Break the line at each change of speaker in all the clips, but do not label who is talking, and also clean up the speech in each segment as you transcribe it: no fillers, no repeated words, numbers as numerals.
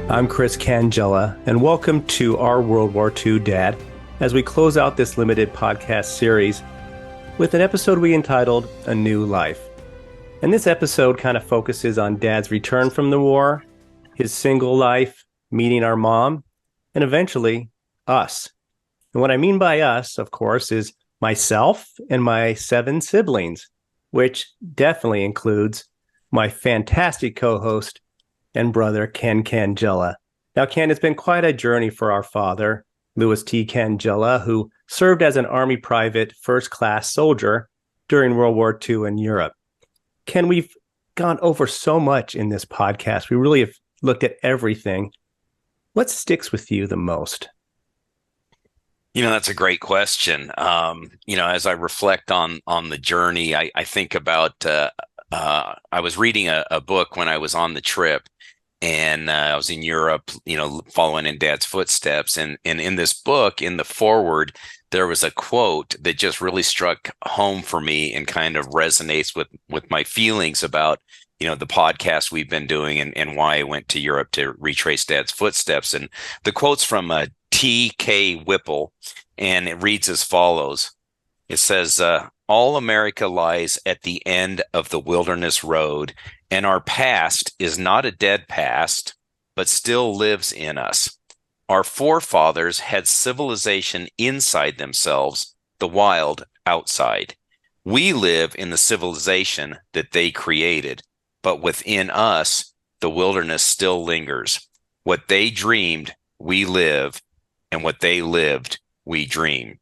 I'm Chris Cangilla, and welcome to Our WWII Dad as we close out this limited podcast series with an episode we entitled A New Life. And this episode kind of focuses on Dad's return from the war, his single life, meeting our mom, and eventually us. And what I mean by us, of course, is myself and my 7 siblings, which definitely includes my fantastic co-host and brother, Ken Cangilla. Now, Ken, it's been quite a journey for our father, Louis T. Cangilla, who served as an Army private first-class soldier during World War II in Europe. Ken, we've gone over so much in this podcast. We really have looked at everything. What sticks with you the most?
That's a great question. As I reflect on the journey, I think about, I was reading a book when I was on the trip, and I was in Europe, following in Dad's footsteps. And in this book, in the foreword, there was a quote that just really struck home for me and kind of resonates with my feelings about, the podcast we've been doing and why I went to Europe to retrace Dad's footsteps. And the quote's from T.K. Whipple, and it reads as follows. It says, all America lies at the end of the wilderness road, and our past is not a dead past, but still lives in us. Our forefathers had civilization inside themselves, the wild outside. We live in the civilization that they created, but within us, the wilderness still lingers. What they dreamed, we live, and what they lived, we dream.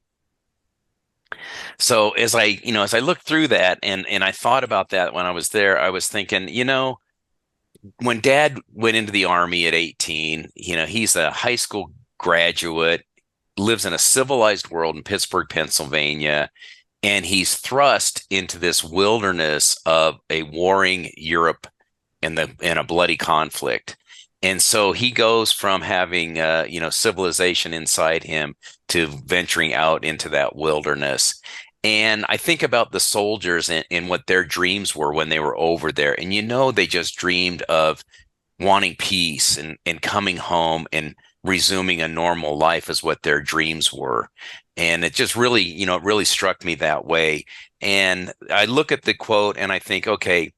So as I looked through that and I thought about that when I was there, I was thinking, when Dad went into the Army at 18, he's a high school graduate, lives in a civilized world in Pittsburgh, Pennsylvania, and he's thrust into this wilderness of a warring Europe and a bloody conflict. And so he goes from having, civilization inside him to venturing out into that wilderness. And I think about the soldiers and what their dreams were when they were over there. And, they just dreamed of wanting peace and coming home and resuming a normal life is what their dreams were. And it just really, it really struck me that way. And I look at the quote and I think, okay,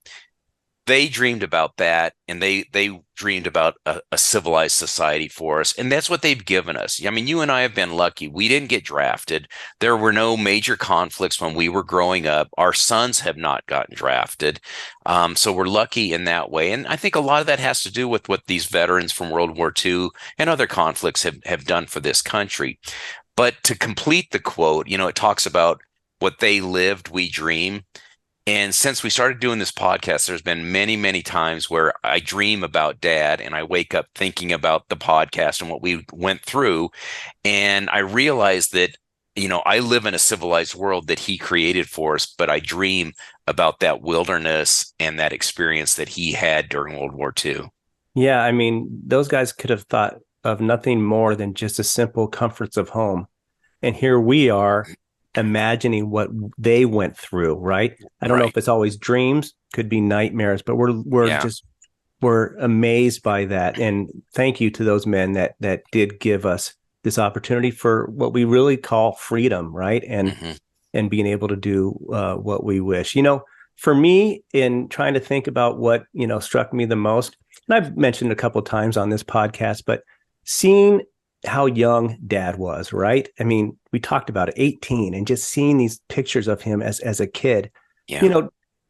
they dreamed about that, and they dreamed about a civilized society for us, and that's what they've given us. I mean, you and I have been lucky. We didn't get drafted. There were no major conflicts when we were growing up. Our sons have not gotten drafted, so we're lucky in that way. And I think a lot of that has to do with what these veterans from World War II and other conflicts have done for this country. But to complete the quote, it talks about what they lived, we dream. And since we started doing this podcast, there's been many, many times where I dream about Dad and I wake up thinking about the podcast and what we went through. And I realize that, I live in a civilized world that he created for us, but I dream about that wilderness and that experience that he had during World War II.
Yeah, I mean, those guys could have thought of nothing more than just the simple comforts of home. And here we are, imagining what they went through, right? I don't know if it's always dreams, could be nightmares, but we're amazed by that. And thank you to those men that did give us this opportunity for what we really call freedom, right? And being able to do what we wish. For me, in trying to think about what, struck me the most, and I've mentioned a couple of times on this podcast, but seeing how young Dad was, right? I mean, we talked about it, 18, and just seeing these pictures of him as a kid. Yeah.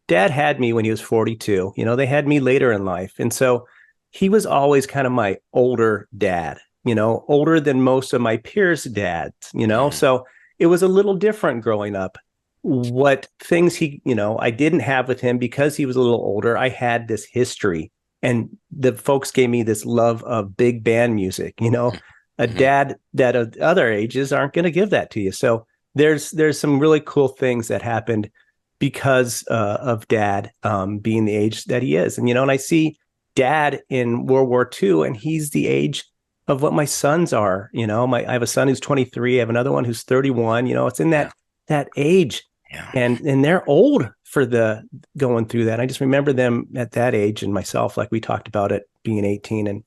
Dad had me when he was 42. They had me later in life. And so he was always kind of my older dad, older than most of my peers' dads, So it was a little different growing up. What things I didn't have with him because he was a little older, I had this history. And the folks gave me this love of big band music, A dad that at other ages aren't going to give that to you. So there's some really cool things that happened because of Dad being the age that he is. And, and I see Dad in World War II, and he's the age of what my sons are. I have a son who's 23. I have another one who's 31. It's in that age. Yeah. And they're old for going through that. I just remember them at that age and myself, like we talked about it being 18. And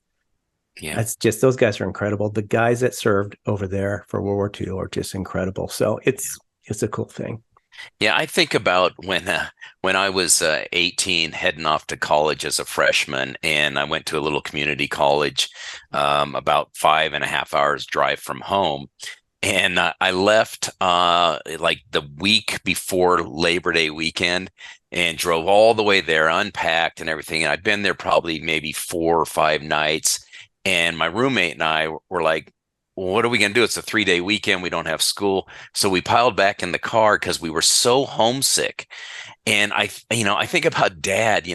Yeah.
That's just, those guys are incredible. The guys that served over there for World War II are just incredible. So it's a cool thing.
Yeah, I think about when I was 18, heading off to college as a freshman, and I went to a little community college, about 5.5 hours drive from home. And I left like the week before Labor Day weekend and drove all the way there, unpacked and everything. And I'd been there probably maybe 4 or 5 nights. And my roommate and I were like, well, what are we going to do? It's a 3-day weekend. We don't have school. So we piled back in the car because we were so homesick. And I think about Dad, he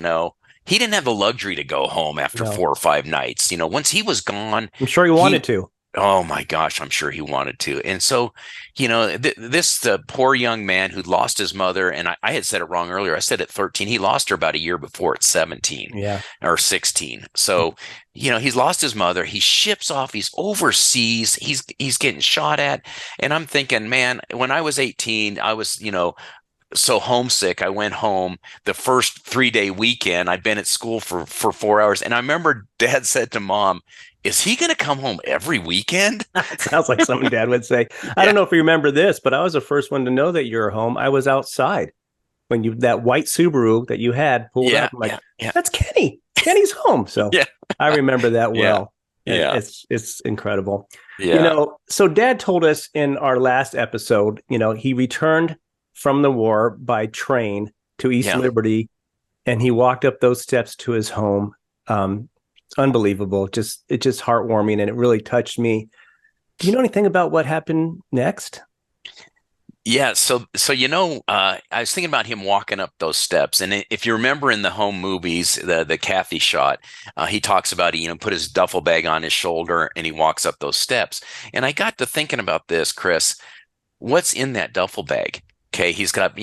didn't have the luxury to go home after
No,
4 or 5 nights. Once he was gone,
I'm sure he
he
wanted to.
oh my gosh, I'm sure he wanted to. And so, this poor young man who lost his mother, and I had said it wrong earlier. I said at 13, he lost her about a year before at 17
Yeah.
or 16. So, he's lost his mother. He ships off. He's overseas. He's getting shot at. And I'm thinking, man, when I was 18, I was, so homesick. I went home the first 3-day weekend. I'd been at school for 4 hours. And I remember Dad said to Mom, is he going to come home every weekend?
Sounds like something Dad would say. I don't know if you remember this, but I was the first one to know that you're home. I was outside when that white Subaru that you had pulled up. I'm like, that's Kenny. Kenny's home. So I remember that well.
Yeah.
It's incredible.
Yeah.
So Dad told us in our last episode, he returned from the war by train to East Liberty, and he walked up those steps to his home. Unbelievable. It's just heartwarming, and it really touched me. Do you know anything about what happened next?
Yeah, so I was thinking about him walking up those steps, and if you remember in the home movies, the Kathy shot, he talks about he put his duffel bag on his shoulder and he walks up those steps. And I got to thinking about this, Chris. What's in that duffel bag? Okay, he's got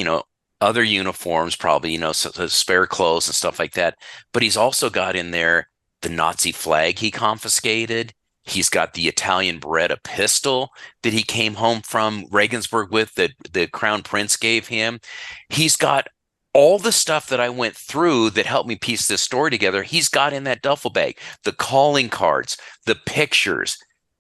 other uniforms, probably so spare clothes and stuff like that, but he's also got in there the Nazi flag he confiscated. He's got the Italian Beretta pistol that he came home from Regensburg with, that the Crown Prince gave him. He's got all the stuff that I went through that helped me piece this story together. He's got in that duffel bag, the calling cards, the pictures.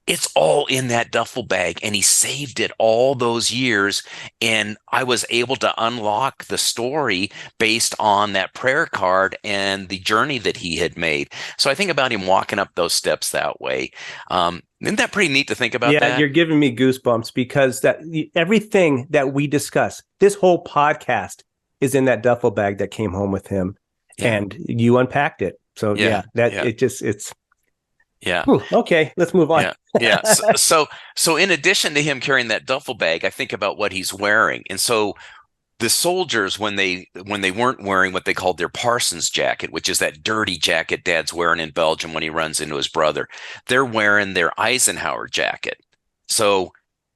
It's all in that duffel bag, and he saved it all those years. And I was able to unlock the story based on that prayer card and the journey that he had made. So I think about him walking up those steps that way. Isn't that pretty neat to think about that?
Yeah, you're giving me goosebumps, because everything that we discuss, this whole podcast, is in that duffel bag that came home with him, and you unpacked it. So it's.
Yeah.
Whew, okay, let's move on.
Yeah. So in addition to him carrying that duffel bag, I think about what he's wearing. And so the soldiers, when they weren't wearing what they called their Parsons jacket, which is that dirty jacket Dad's wearing in Belgium when he runs into his brother, they're wearing their Eisenhower jacket. So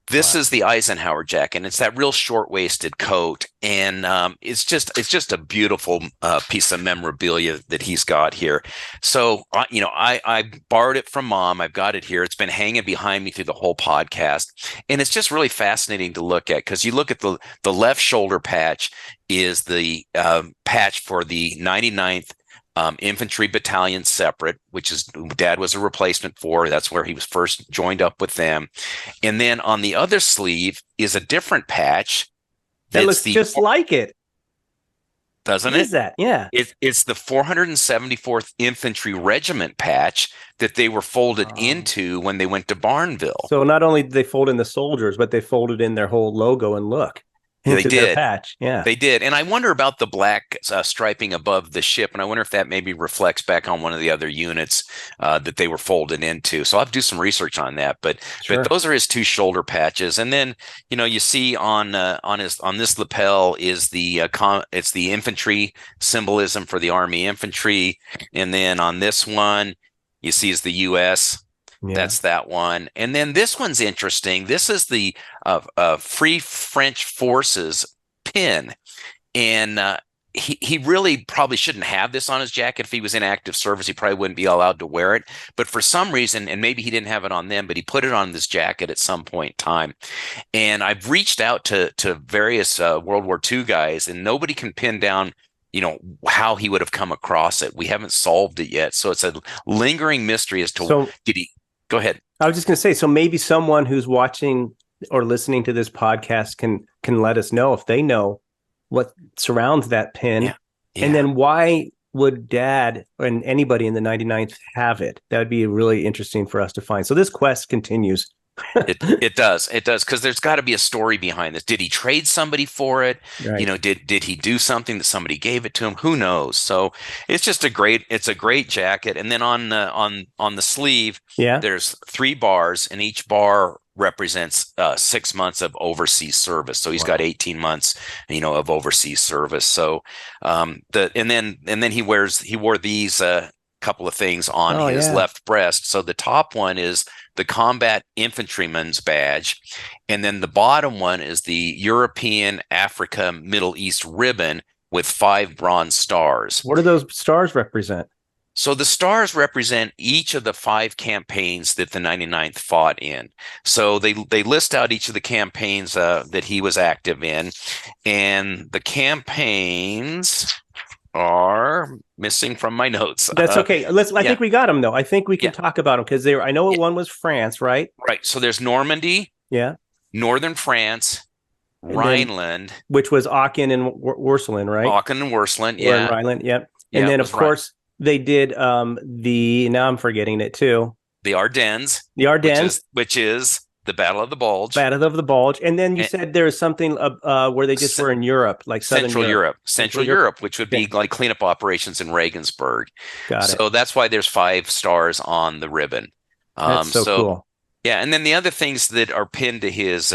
this is the Eisenhower jacket, and it's that real short-waisted coat, and it's just a beautiful piece of memorabilia that he's got here. So I borrowed it from Mom. I've got it here. It's been hanging behind me through the whole podcast, and it's just really fascinating to look at, because you look at the left shoulder patch is the patch for the 99th Infantry Battalion Separate, which is Dad was a replacement for. That's where he was first joined up with them. And then on the other sleeve is a different patch.
That looks just like it.
Doesn't it?
What is that? Yeah.
It's the 474th Infantry Regiment patch that they were folded into when they went to Barnville.
So not only did they fold in the soldiers, but they folded in their whole logo and look.
They did.
Patch. Yeah,
they did. And I wonder about the black striping above the ship. And I wonder if that maybe reflects back on one of the other units that they were folded into. So I'll have to do some research on that. But those are his two shoulder patches. And then, you see on this lapel is it's the infantry symbolism for the Army infantry. And then on this one, you see is the U.S. Yeah. That's that one. And then this one's interesting. This is the Free French Forces pin. And he really probably shouldn't have this on his jacket. If he was in active service, he probably wouldn't be allowed to wear it. But for some reason, and maybe he didn't have it on them, but he put it on this jacket at some point in time. And I've reached out to various World War II guys, and nobody can pin down how he would have come across it. We haven't solved it yet. So it's a lingering mystery as to
So
did he go ahead.
I was just going to say, so maybe someone who's watching or listening to this podcast can let us know if they know what surrounds that pin.
Yeah.
And then why would Dad and anybody in the 99th have it? That would be really interesting for us to find. So this quest continues.
It does because there's got to be a story behind this. Did he trade somebody for it?
Right.
Did he do something that somebody gave it to him? Who knows? So it's a great jacket. And then on the sleeve,
Yeah.
there's 3 bars, and each bar represents 6 months of overseas service. So he's got 18 months, of overseas service. So and then he wore these couple of things on his left breast. So the top one is the combat infantryman's badge, and then the bottom one is the European, Africa, Middle East ribbon with 5 bronze stars.
What do those stars represent?
So the stars represent each of the 5 campaigns that the 99th fought in. So they list out each of the campaigns that he was active in, and the campaigns are missing from my notes.
That's okay. I think we got them though. I think we can talk about them because I know one was France, right?
Right. So there's Normandy.
Yeah.
Northern France, Rhineland,
which was Aachen and Würselen, right?
Aachen and Würselen, yeah.
Rhineland, yep. And then of course they did now I'm forgetting it too.
The Ardennes. Which is the Battle of the Bulge.
Battle of the Bulge. And then you said there was something where they just were in Europe, like
Central Europe, which would be like cleanup operations in Regensburg.
Got it.
So that's why there's 5 stars on the ribbon.
That's so cool.
Yeah, and then the other things that are pinned to his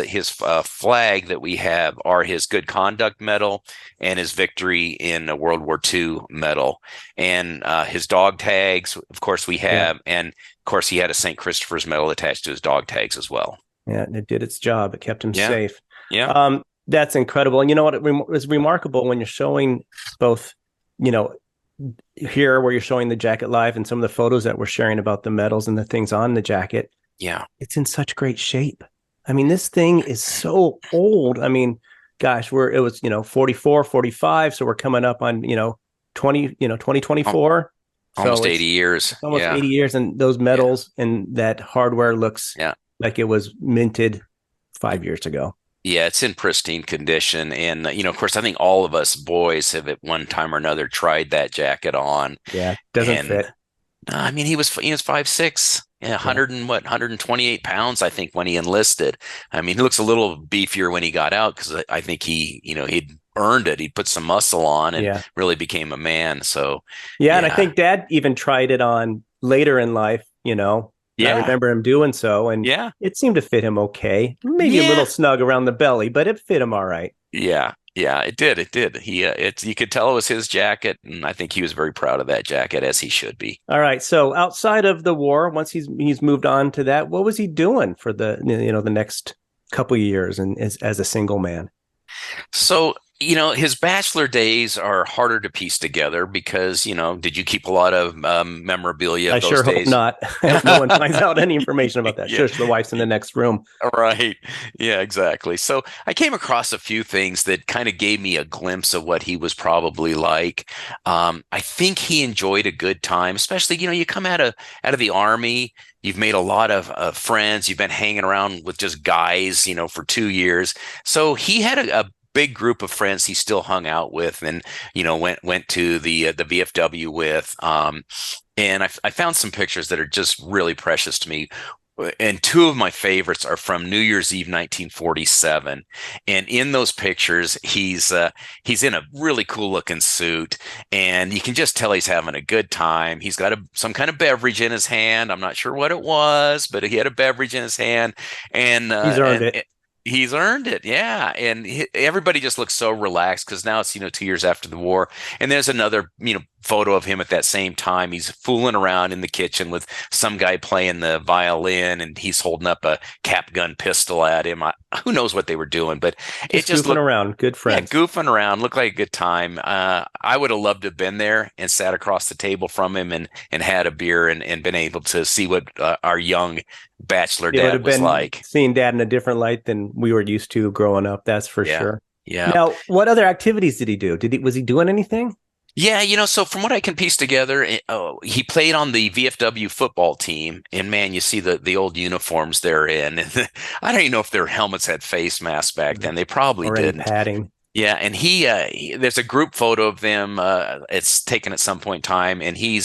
flag that we have are his Good Conduct Medal and his Victory in World War II medal, and his dog tags. Of course, we have, and of course, he had a St. Christopher's medal attached to his dog tags as well.
Yeah, it did its job. It kept him safe.
Yeah,
that's incredible. And you know what? It was remarkable when you're showing both, here where you're showing the jacket live and some of the photos that we're sharing about the medals and the things on the jacket.
Yeah.
It's in such great shape. I mean, this thing is so old. I mean, gosh, it was 44, 45. So we're coming up on, 2024.
Almost 80 years.
Almost 80 years. And those medals and that hardware looks like it was minted 5 years ago.
Yeah, it's in pristine condition. And, of course, I think all of us boys have at one time or another tried that jacket on.
Yeah, doesn't fit.
I mean, he was 5'6". Yeah, 128 pounds, I think, when he enlisted. I mean, he looks a little beefier when he got out because I think he'd earned it. He'd put some muscle on and really became a man. So
and I think Dad even tried it on later in life, I remember him doing so, and it seemed to fit him okay. Maybe a little snug around the belly, but it fit him all right.
Yeah, it did. You could tell it was his jacket, and I think he was very proud of that jacket, as he should be.
All right. So outside of the war, once he's moved on to that, what was he doing for the next couple of years and as a single man?
So his bachelor days are harder to piece together because, did you keep a lot of memorabilia of those
sure
days?
Hope not. I hope no one finds out any information about that. Sure, the wife's in the next room.
Right. Yeah, exactly. So I came across a few things that kind of gave me a glimpse of what he was probably like. I think he enjoyed a good time, especially, you come out of the Army. You've made a lot of friends. You've been hanging around with just guys, for 2 years. So he had a big group of friends he still hung out with and, went to the VFW with. And I found some pictures that are just really precious to me. And 2 of my favorites are from New Year's Eve, 1947. And in those pictures, he's in a really cool looking suit, and you can just tell he's having a good time. He's got some kind of beverage in his hand. I'm not sure what it was, but he had a beverage in his hand, and
he's earned it.
He's earned it, yeah. And everybody just looks so relaxed because now it's 2 years after the war. And there's another photo of him at that same time. He's fooling around in the kitchen with some guy playing the violin, and he's holding up a cap gun pistol at him. Who knows what they were doing, but it just
goofing around. Good friends.
Yeah, goofing around. Looked like a good time. I would have loved to have been there and sat across the table from him and had a beer and been able to see what our young bachelor dad was like.
Seeing Dad in a different light than we were used to growing up. That's for sure.
Yeah.
Now, what other activities did he do? Was he doing anything?
Yeah, so from what I can piece together, he played on the VFW football team, and man, you see the old uniforms they're in. I don't even know if their helmets had face masks back then. They probably
Or any
didn't.
padding.
Yeah, and there's a group photo of them. It's taken at some point in time, and he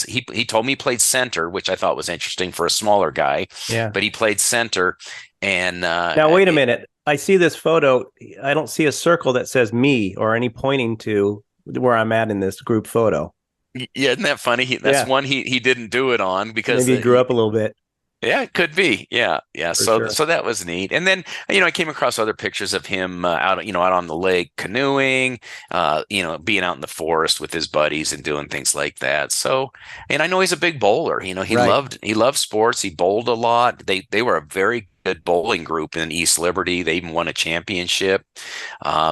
told me he played center, which I thought was interesting for a smaller guy,
Yeah.
but he played center, and
Now, wait a minute. I see this photo. I don't see a circle that says me or any pointing to where I'm at in this group photo.
yeah, isn't that funny? That's
Yeah.
one he didn't do it on because
Maybe he grew up a little bit
yeah, it could be. Yeah, yeah.
for
So
sure.
so that was neat. And then I came across other pictures of him out on the lake canoeing, being out in the forest with his buddies and doing things like that. So, and I know he's a big bowler.
Right.
He loved sports. He bowled a lot. They were a very good bowling group in East Liberty. They even won a championship.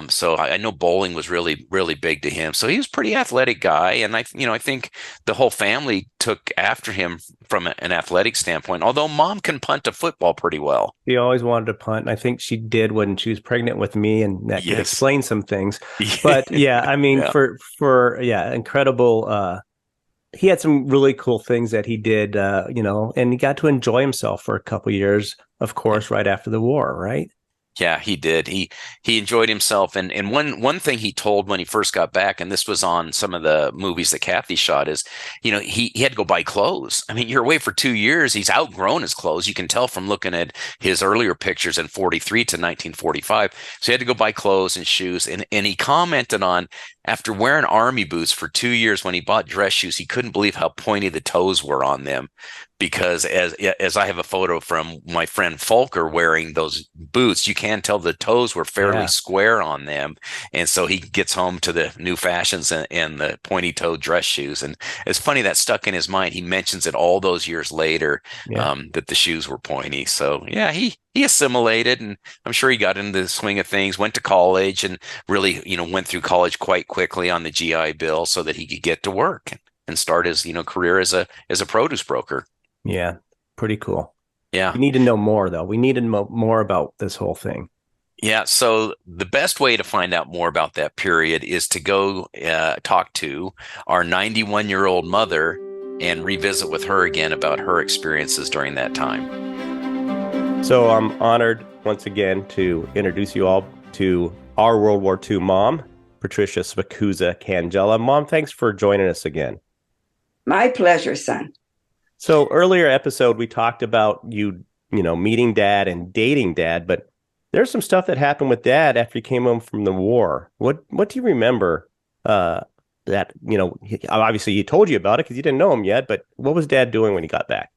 So I know bowling was really, really big to him. So he was a pretty athletic guy, and I think the whole family took after him from an athletic standpoint. Although mom can punt a football pretty well.
She always wanted to punt. And I think she did when she was pregnant with me, and that could
Yes.
explain some things. But yeah, I mean,
Yeah.
for yeah, incredible. He had some really cool things that he did, and he got to enjoy himself for a couple years, of course, right after the war, right?
Yeah, he did. He enjoyed himself, and one thing he told when he first got back, and this was on some of the movies that Kathy shot, is he had to go buy clothes. I mean, you're away for 2 years. He's outgrown his clothes. You can tell from looking at his earlier pictures in 43 to 1945. So he had to go buy clothes and shoes, and he commented on after wearing army boots for 2 years when he bought dress shoes, he couldn't believe how pointy the toes were on them because as I have a photo from my friend Folker wearing those boots, you can tell the toes were fairly
Yeah,
square on them, and so he gets home to the new fashions and the pointy toe dress shoes, and it's funny that stuck in his mind. He mentions it all those years later
yeah,
that the shoes were pointy. So yeah, he assimilated, and I'm sure he got into the swing of things. Went to college and really went through college quite quickly on the GI Bill so that he could get to work and start his career as a produce broker.
yeah. Pretty cool.
Yeah.
We need to know more, though. We need to know more about this whole thing.
Yeah. So the best way to find out more about that period is to go talk to our 91-year-old mother and revisit with her again about her experiences during that time.
So I'm honored once again to introduce you all to our World War II mom, Patricia Spacuzza Cangilla. Mom, thanks for joining us again.
My pleasure, son.
So earlier episode, we talked about meeting dad and dating dad, but there's some stuff that happened with dad after he came home from the war. What do you remember? That obviously he told you about it because you didn't know him yet, but what was dad doing when he got back?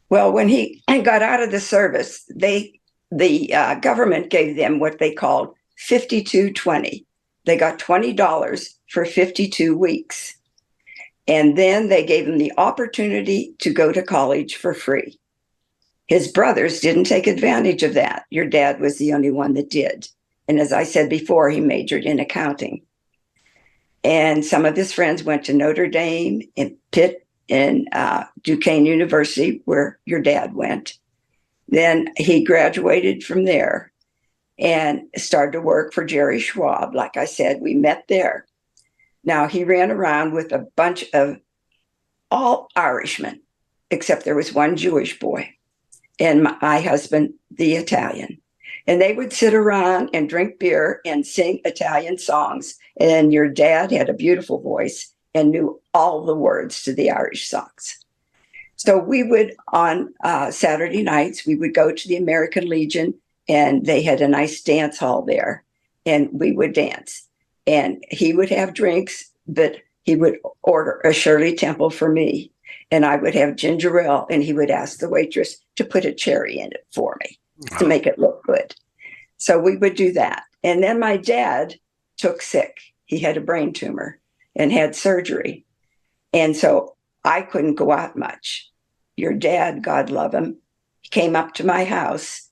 Well, when he got out of the service, the government gave them what they called 5220. They got $20 for 52 weeks. And then they gave him the opportunity to go to college for free. His brothers didn't take advantage of that. Your dad was the only one that did. And as I said before, he majored in accounting. And some of his friends went to Notre Dame and Pitt and Duquesne University, where your dad went. Then he graduated from there and started to work for Jerry Schwab. Like I said, we met there. Now, he ran around with a bunch of all Irishmen, except there was one Jewish boy, and my husband, the Italian. And they would sit around and drink beer and sing Italian songs. And your dad had a beautiful voice and knew all the words to the Irish songs. So we would, on Saturday nights, we would go to the American Legion, and they had a nice dance hall there, and we would dance. And he would have drinks, but he would order a Shirley Temple for me, and I would have ginger ale, and he would ask the waitress to put a cherry in it for me to make it look good. So we would do that. And then my dad took sick. He had a brain tumor and had surgery. And so I couldn't go out much. Your dad, God love him, he came up to my house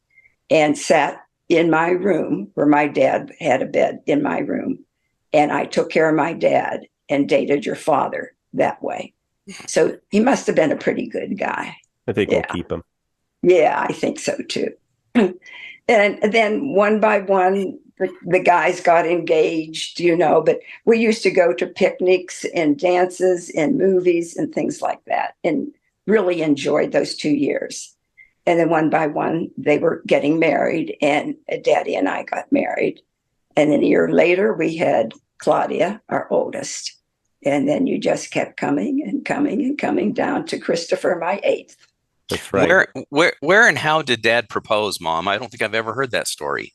and sat in my room where my dad had a bed in my room. And I took care of my dad and dated your father that way. So he must have been a pretty good guy.
I think
Yeah.
we'll keep him.
Yeah, I think so too. And then one by one, the guys got engaged, but we used to go to picnics and dances and movies and things like that, and really enjoyed those 2 years. And then one by one, they were getting married, and Daddy and I got married. And then a year later, we had Claudia, our oldest. And then you just kept coming and coming and coming down to Christopher, my eighth.
That's right.
Where and how did Dad propose, Mom? I don't think I've ever heard that story.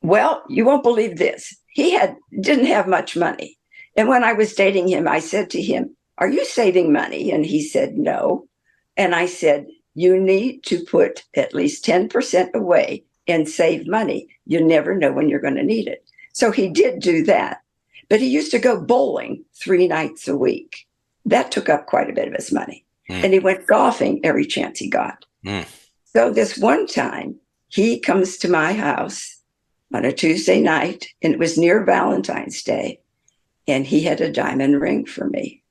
Well, you won't believe this. He didn't have much money. And when I was dating him, I said to him, "Are you saving money?" And he said, "No." And I said, "You need to put at least 10% away and save money. You never know when you're going to need it." So he did do that. But he used to go bowling 3 nights a week. That took up quite a bit of his money. And he went golfing every chance he got. So this one time, he comes to my house on a Tuesday night, and it was near Valentine's Day, and he had a diamond ring for me.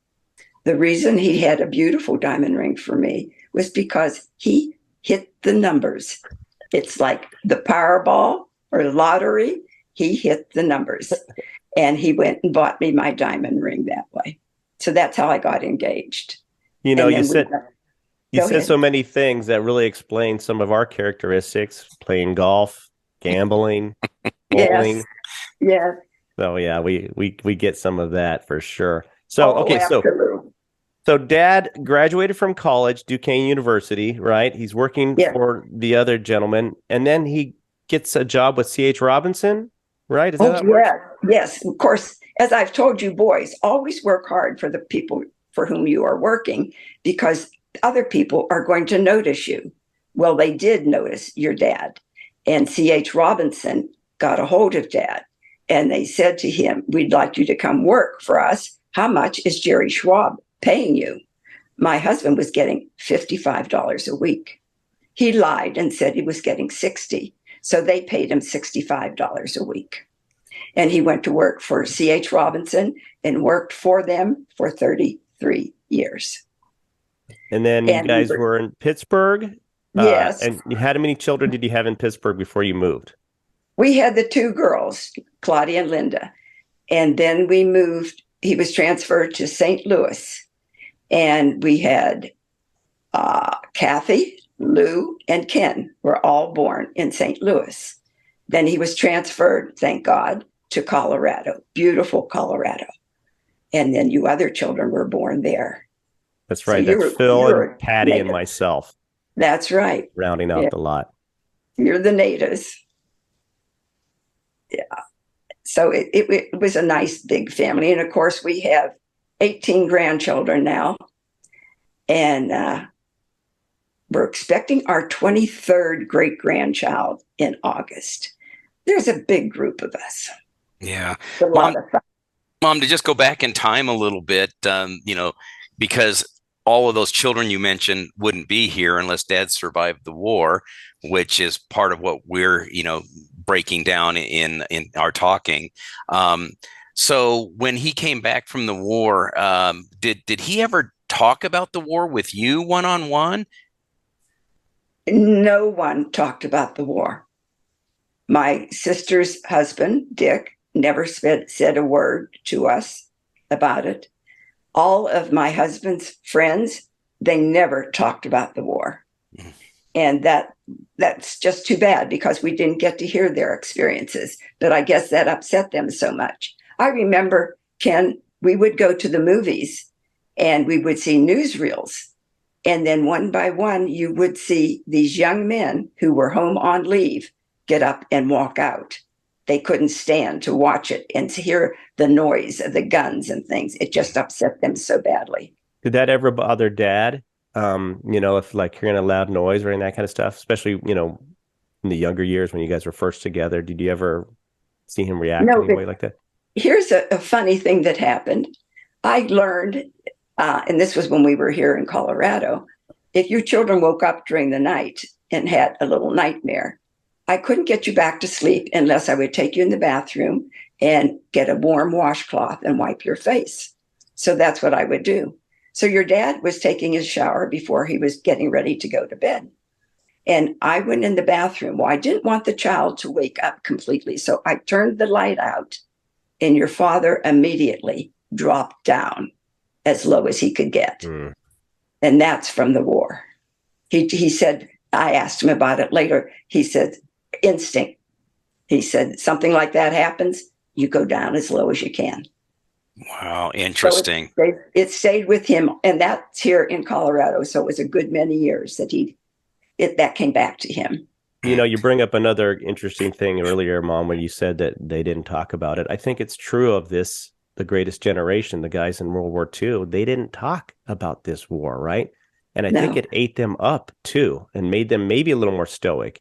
The reason he had a beautiful diamond ring for me was because he hit the numbers. It's like the Powerball or lottery. He hit the numbers, and he went and bought me my diamond ring that way. So that's how I got engaged.
You said so many things that really explain some of our characteristics: playing golf, gambling, bowling.
Yes.
So yeah, we get some of that for sure. So
Absolutely.
So Dad graduated from college, Duquesne University, right? He's working for the other gentleman, and then he gets a job with C.H. Robinson, right? Is that how it works?
Yes. Of course, as I've told you, boys, always work hard for the people for whom you are working, because other people are going to notice you. Well, they did notice your dad, and C.H. Robinson got a hold of Dad, and they said to him, "We'd like you to come work for us. How much is Jerry Schwab paying you?" My husband was getting $55 a week. He lied and said he was getting 60. So they paid him $65 a week. And he went to work for C.H. Robinson and worked for them for 33 years.
And then you guys were in Pittsburgh?
Yes.
And how many children did you have in Pittsburgh before you moved?
We had the 2 girls, Claudia and Linda. And then we moved. He was transferred to St. Louis. And we had Kathy, Lou, and Ken were all born in St. Louis. Then he was transferred, thank God, to Colorado, beautiful Colorado. And then you other children were born there.
That's right. So that's Phil and Patty and myself.
That's right.
Rounding out the lot.
You're the natives. Yeah. So it was a nice big family. And of course, we have 18 grandchildren now. And we're expecting our 23rd great-grandchild in August. There's a big group of us.
Yeah.
It's a lot of fun.
Mom, to just go back in time a little bit, because all of those children you mentioned wouldn't be here unless Dad survived the war, which is part of what we're, breaking down in our talking. So when he came back from the war, did he ever talk about the war with you one-on-one?
No one talked about the war. My sister's husband, Dick, never said a word to us about it. All of my husband's friends, they never talked about the war. And that's just too bad, because we didn't get to hear their experiences. But I guess that upset them so much. I remember, Ken, we would go to the movies and we would see newsreels. And then one by one, you would see these young men who were home on leave get up and walk out. They couldn't stand to watch it and to hear the noise of the guns and things. It just upset them so badly.
Did that ever bother Dad? If like hearing a loud noise or any that kind of stuff, especially, in the younger years when you guys were first together, did you ever see him react in any way like that?
Here's a funny thing that happened. I learned, and this was when we were here in Colorado, if your children woke up during the night and had a little nightmare, I couldn't get you back to sleep unless I would take you in the bathroom and get a warm washcloth and wipe your face. So that's what I would do. So your dad was taking his shower before he was getting ready to go to bed. And I went in the bathroom. Well, I didn't want the child to wake up completely. So I turned the light out, and your father immediately dropped down as low as he could get.
Mm.
And that's from the war. He said, I asked him about it later. He said, instinct. He said, something like that happens, you go down as low as you can.
Wow, interesting.
So it stayed with him, and that's here in Colorado. So it was a good many years that that came back to him.
You know, you bring up another interesting thing earlier, Mom, when you said that they didn't talk about it. I think it's true of the greatest generation, the guys in World War II. They didn't talk about this war, right? And I think it ate them up too and made them maybe a little more stoic.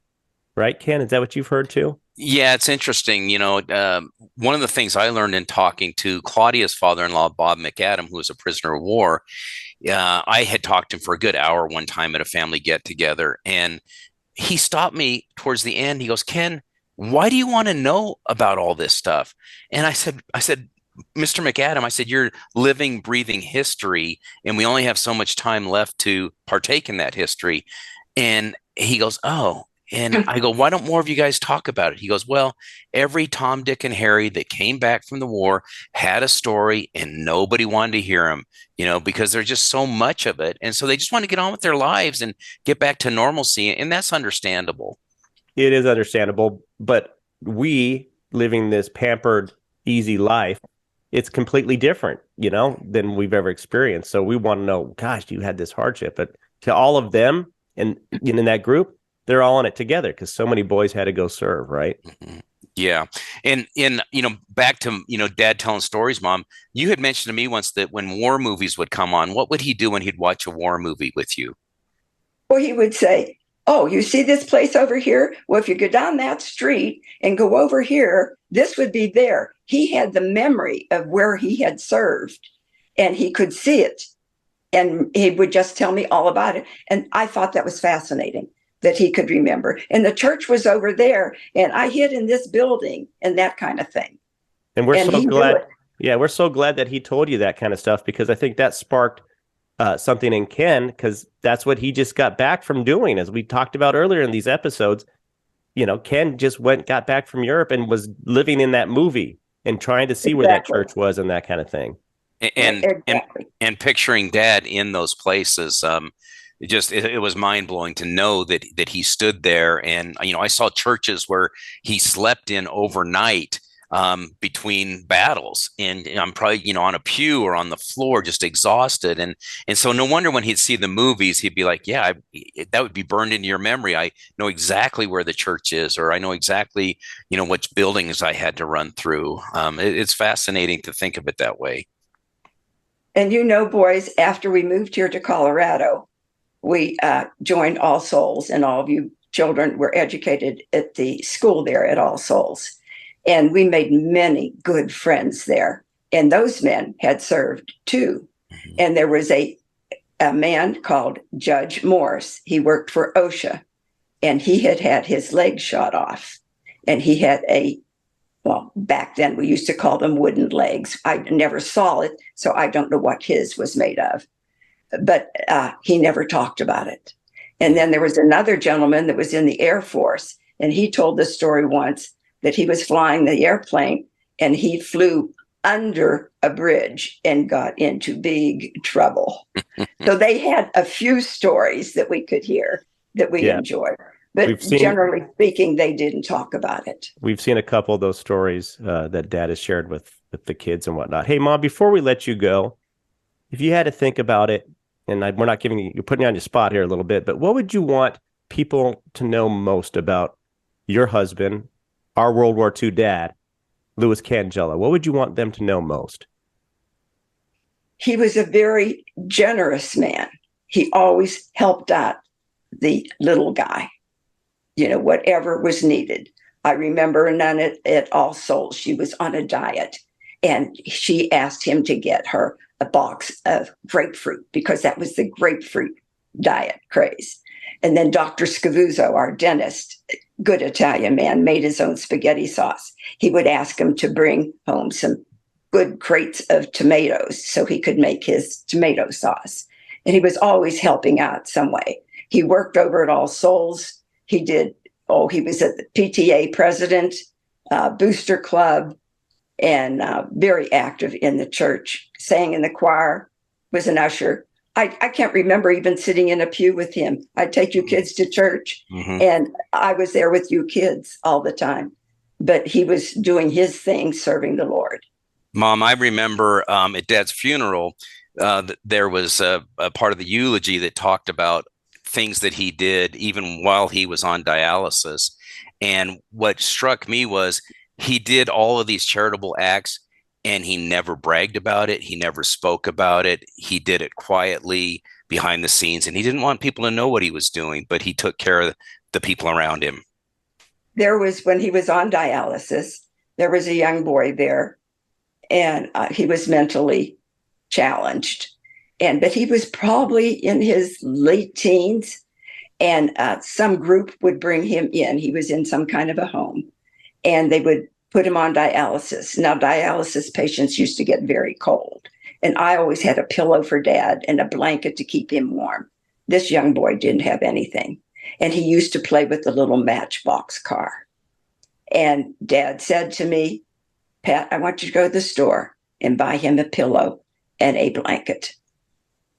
Right, Ken? Is that what you've heard too?
Yeah, it's interesting. One of the things I learned in talking to Claudia's father-in-law, Bob McAdam, who was a prisoner of war, I had talked to him for a good hour one time at a family get-together, and he stopped me towards the end. He goes, Ken, why do you want to know about all this stuff? And I said, Mr. McAdam, I said, you're living, breathing history, and we only have so much time left to partake in that history. And he goes, oh. And I go, why don't more of you guys talk about it? He goes, well, every Tom, Dick, and Harry that came back from the war had a story, and nobody wanted to hear them, because there's just so much of it. And so they just want to get on with their lives and get back to normalcy. And that's understandable.
It is understandable. But we living this pampered, easy life, it's completely different, than we've ever experienced. So we want to know, gosh, you had this hardship. But to all of them and in that group, they're all in it together because so many boys had to go serve, right?
Mm-hmm. Yeah. And back to, Dad telling stories, Mom, you had mentioned to me once that when war movies would come on, what would he do when he'd watch a war movie with you?
Well, he would say, oh, you see this place over here? Well, if you go down that street and go over here, this would be there. He had the memory of where he had served, and he could see it. And he would just tell me all about it. And I thought that was fascinating, that he could remember. And the church was over there, and I hid in this building, and that kind of thing.
And we're so glad. Yeah, we're so glad that he told you that kind of stuff, because I think that sparked something in Ken, because that's what he just got back from doing. As we talked about earlier in these episodes, Ken just got back from Europe and was living in that movie and trying to see where that church was and that kind of thing.
And picturing Dad in those places, it was mind blowing to know that he stood there. And, I saw churches where he slept in overnight between battles, and I'm probably, on a pew or on the floor, just exhausted. And so no wonder when he'd see the movies, he'd be like, yeah, that would be burned into your memory. I know exactly where the church is, or I know exactly, which buildings I had to run through. It's fascinating to think of it that way.
And boys, after we moved here to Colorado, we joined All Souls, and all of you children were educated at the school there at All Souls. And we made many good friends there. And those men had served too. Mm-hmm. And there was a man called Judge Morse. He worked for OSHA, and he had his leg shot off. And he had back then we used to call them wooden legs. I never saw it, so I don't know what his was made of. But he never talked about it. And then there was another gentleman that was in the Air Force, and he told the story once that he was flying the airplane, and he flew under a bridge and got into big trouble. So they had a few stories that we could hear that we enjoyed. But generally speaking, they didn't talk about it. We've
seen a couple of those stories that Dad has shared with the kids and whatnot. Hey, Mom, before we let you go, if you had to think about it, and we're not giving you're putting you on your spot here a little bit, but what would you want people to know most about your husband, our World War II dad, Louis Cangilla? What would you want them to know most?
He was a very generous man. He always helped out the little guy, whatever was needed. I remember None at All Souls, she was on a diet, and she asked him to get her a box of grapefruit because that was the grapefruit diet craze. And then Dr. Scavuzzo, our dentist, good Italian man, made his own spaghetti sauce. He would ask him to bring home some good crates of tomatoes so he could make his tomato sauce. And he was always helping out some way. He worked over at All Souls He did, he was a PTA president, booster club, and very active in the church, sang in the choir, was an usher. I can't remember even sitting in a pew with him. I'd take you kids to church, and I was there with you kids all the time. But he was doing his thing, serving the Lord.
Mom, I remember at Dad's funeral, there was a part of the eulogy that talked about things that he did even while he was on dialysis. And what struck me was he did all of these charitable acts, and he never bragged about it. He never spoke about it. He did it quietly behind the scenes, and he didn't want people to know what he was doing, but he took care of the people around him.
There was, when he was on dialysis, there was a young boy there, and he was mentally challenged. But he was probably in his late teens, and some group would bring him in. He was in some kind of a home, and they would put him on dialysis. Now, dialysis patients used to get very cold, and I always had a pillow for Dad and a blanket to keep him warm. This young boy didn't have anything, and he used to play with the little Matchbox car. And Dad said to me, Pat, I want you to go to the store and buy him a pillow and a blanket.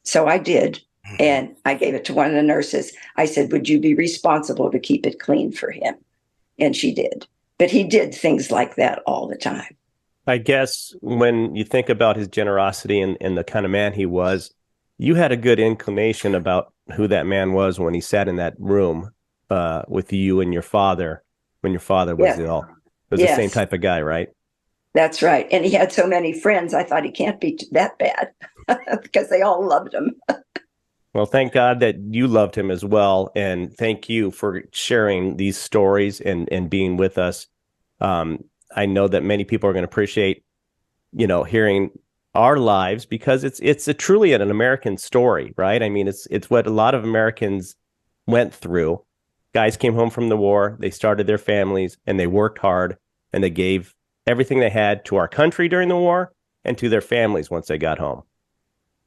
So I did, and I gave it to one of the nurses. I said, would you be responsible to keep it clean for him? And she did. But he did things like that all the time.
I guess when you think about his generosity and the kind of man he was, you had a good inclination about who that man was when he sat in that room with you and your father, when your father was ill. It was the same type of guy, right?
That's right. And he had so many friends, I thought he can't be that bad because they all loved him.
Well, thank God that you loved him as well. And thank you for sharing these stories and being with us. I know that many people are going to appreciate, hearing our lives, because it's truly an American story, right? I mean, it's what a lot of Americans went through. Guys came home from the war, they started their families, and they worked hard, and they gave everything they had to our country during the war and to their families once they got home.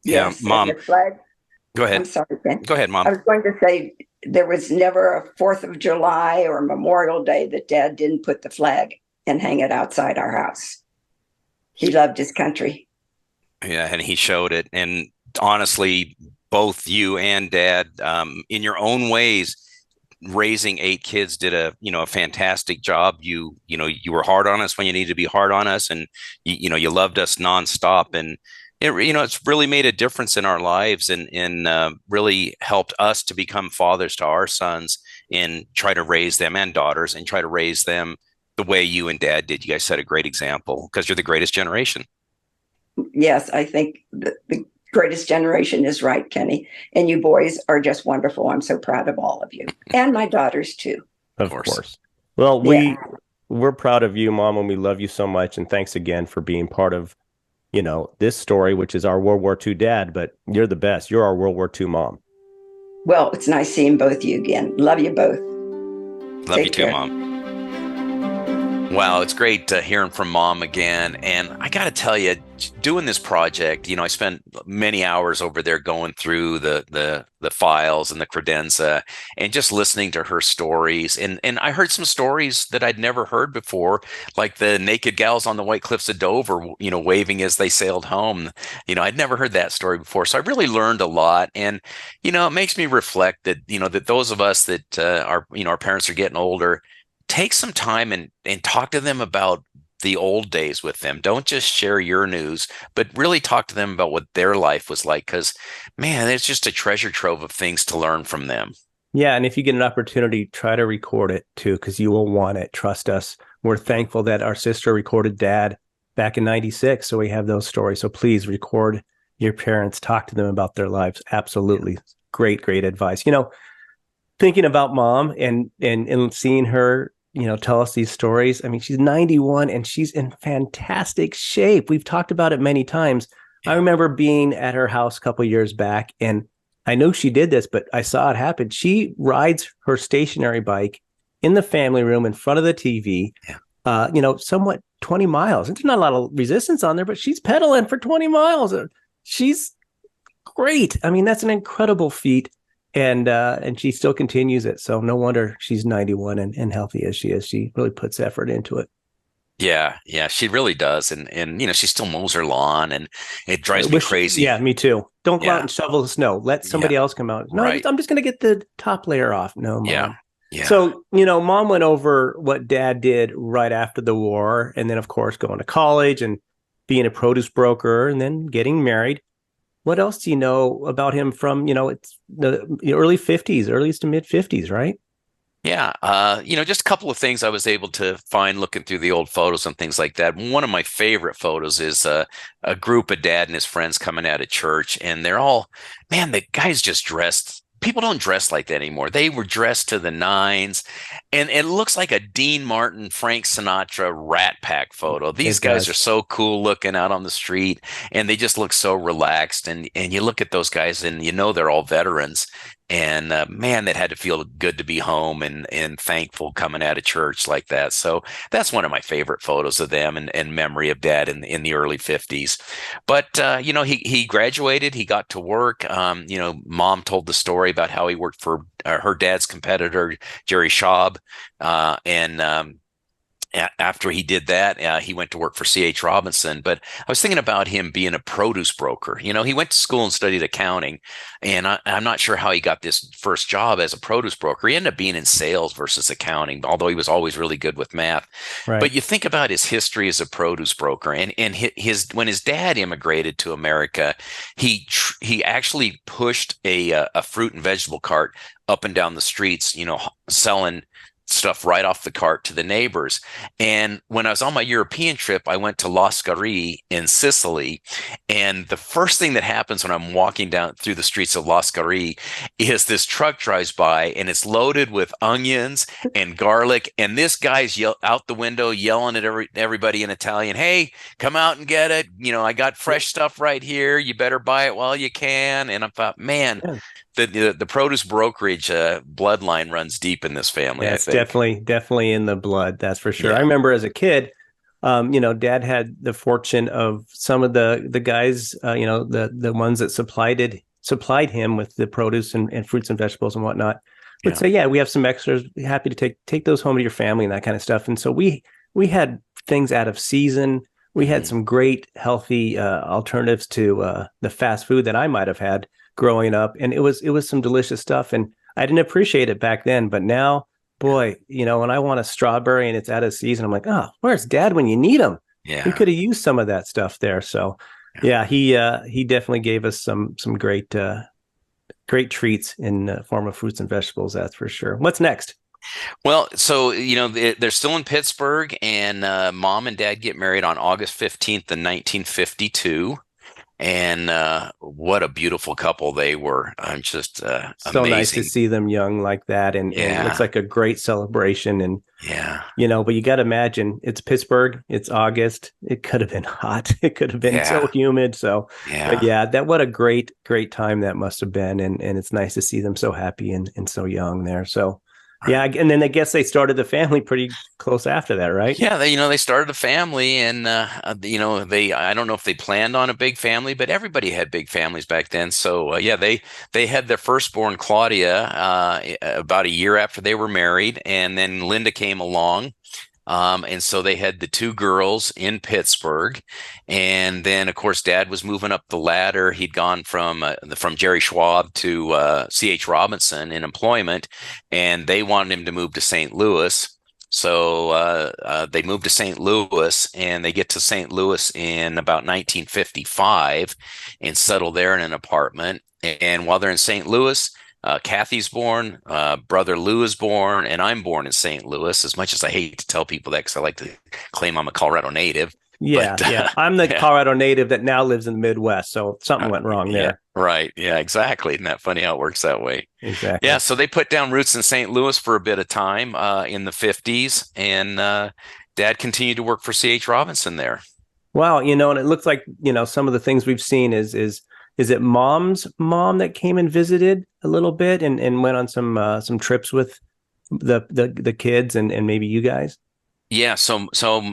Yeah,
yes,
Mom. Go ahead.
I'm sorry, Ben.
Go ahead, Mom.
I was going to say there was never a 4th of July or Memorial Day that Dad didn't put the flag and hang it outside our house. He loved his country.
Yeah, and he showed it. And honestly, both you and Dad, in your own ways, raising 8 kids, did a fantastic job. You were hard on us when you needed to be hard on us, and you loved us nonstop, and it's really made a difference in our lives, and really helped us to become fathers to our sons and try to raise them, and daughters, and try to raise them the way you and Dad did. You guys set a great example because you're the greatest generation.
Yes, I think the greatest generation is right, Kenny. And you boys are just wonderful. I'm so proud of all of you. And my daughters, too.
Of course. Well, we're proud of you, Mom, and we love you so much. And thanks again for being part of, this story, which is our World War II dad, but you're the best. You're our World War II mom.
Well, it's nice seeing both of you again. Love you both.
Love you too, Mom. Wow, it's great hearing from Mom again. And I got to tell you, doing this project, I spent many hours over there going through the files and the credenza and just listening to her stories. And I heard some stories that I'd never heard before, like the naked gals on the White Cliffs of Dover, waving as they sailed home. I'd never heard that story before. So I really learned a lot. And, it makes me reflect that, that those of us that our parents are getting older, take some time and talk to them about the old days with them. Don't just share your news, but really talk to them about what their life was like. Because, man, it's just a treasure trove of things to learn from them.
Yeah, and if you get an opportunity, try to record it too, because you will want it. Trust us. We're thankful that our sister recorded Dad back in '96, so we have those stories. So please record your parents, talk to them about their lives. Absolutely. Great advice. Thinking about Mom and seeing her tell us these stories. I mean, she's 91 and she's in fantastic shape. We've talked about it many times. I remember being at her house a couple of years back, and I know she did this, but I saw it happen. She rides her stationary bike in the family room in front of the TV, somewhat 20 miles. And there's not a lot of resistance on there, but she's pedaling for 20 miles. She's great. I mean, that's an incredible feat. and she still continues it. So no wonder she's 91 and healthy as she is. She really puts effort into it.
Yeah, yeah, she really does. And she still mows her lawn, and it drives me crazy.
Yeah, me too. Don't go out
Yeah.
and shovel the snow. Let somebody else come out. No,
Right.
I'm just going to get the top layer off. No, Mom.
Yeah. Yeah.
So, Mom went over what Dad did right after the war, and then, of course, going to college and being a produce broker and then getting married. What else do you know about him from, it's the early 50s, early to mid 50s, right?
Yeah, just a couple of things I was able to find looking through the old photos and things like that. One of my favorite photos is a group of Dad and his friends coming out of church, and they're all, man, the guys just dressed. People don't dress like that anymore. They were dressed to the nines, and it looks like a Dean Martin, Frank Sinatra Rat Pack photo. These guys are so cool looking out on the street, and they just look so relaxed. And you look at those guys, and they're all veterans. And man, that had to feel good to be home and thankful coming out of church like that. So that's one of my favorite photos of them and memory of Dad in the early 50s. But he graduated, he got to work. Mom told the story about how he worked for her dad's competitor, Jerry Schaub, and after he did that, he went to work for C.H. Robinson. But I was thinking about him being a produce broker. He went to school and studied accounting, and I'm not sure how he got this first job as a produce broker. He ended up being in sales versus accounting, although he was always really good with math.
Right.
But you think about his history as a produce broker, and when his dad immigrated to America, he actually pushed a fruit and vegetable cart up and down the streets, selling stuff right off the cart to the neighbors. And when I was on my European trip, I went to Lascari in Sicily. And the first thing that happens when I'm walking down through the streets of Lascari is this truck drives by, and it's loaded with onions and garlic. And this guy's out the window yelling at everybody in Italian, "Hey, come out and get it. I got fresh stuff right here. You better buy it while you can." And I thought, man,
Yeah.
The produce brokerage bloodline runs deep in this family.
Yeah,
I
it's
think.
definitely in the blood. That's for sure.
Yeah.
I remember as a kid, Dad had the fortune of some of the guys, the ones that supplied him with the produce and fruits and vegetables and whatnot. Would say, yeah, we have some extras. Be happy to take those home to your family and that kind of stuff. And so we had things out of season. We had some great healthy alternatives to the fast food that I might have had growing up, and it was some delicious stuff, and I didn't appreciate it back then, but now, boy, when I want a strawberry and it's out of season, I'm like, oh, where's Dad when you need him?
Yeah,
we could have used some of that stuff there. So yeah, he definitely gave us some great treats in the form of fruits and vegetables, that's for sure. What's next?
Well, so they're still in Pittsburgh, and Mom and Dad get married on August 15th in 1952. And what a beautiful couple they were. I'm just
so
amazing.
Nice to see them young like that. And it looks like a great celebration. And, but you got to imagine it's Pittsburgh. It's August. It could have been hot. It could have been so humid. So, but what a great time that must have been. And it's nice to see them so happy and so young there. So, yeah, and then I guess they started the family pretty close after that, right?
Yeah, they started a family, and I don't know if they planned on a big family, but everybody had big families back then. So they had their firstborn Claudia about a year after they were married, and then Linda came along. And so they had the two girls in Pittsburgh, and then of course Dad was moving up the ladder. He'd gone from Jerry Schwab to C.H. Robinson in employment, and they wanted him to move to St. Louis. So they moved to St. Louis, and they get to St. Louis in about 1955 and settle there in an apartment. And while they're in St. Louis, Kathy's born, brother Lou is born, and I'm born in St. Louis. As much as I hate to tell people that, because I like to claim I'm a Colorado native.
Yeah, I'm the Colorado native that now lives in the Midwest, so something went wrong there.
Right. Yeah, exactly. Isn't that funny how it works that way?
Exactly.
Yeah, so they put down roots in St. Louis for a bit of time in the 50s, and Dad continued to work for C.H. Robinson there.
Wow, and it looks like, some of the things we've seen is it Mom's mom that came and visited a little bit and went on some trips with the kids and maybe you guys?
Yeah,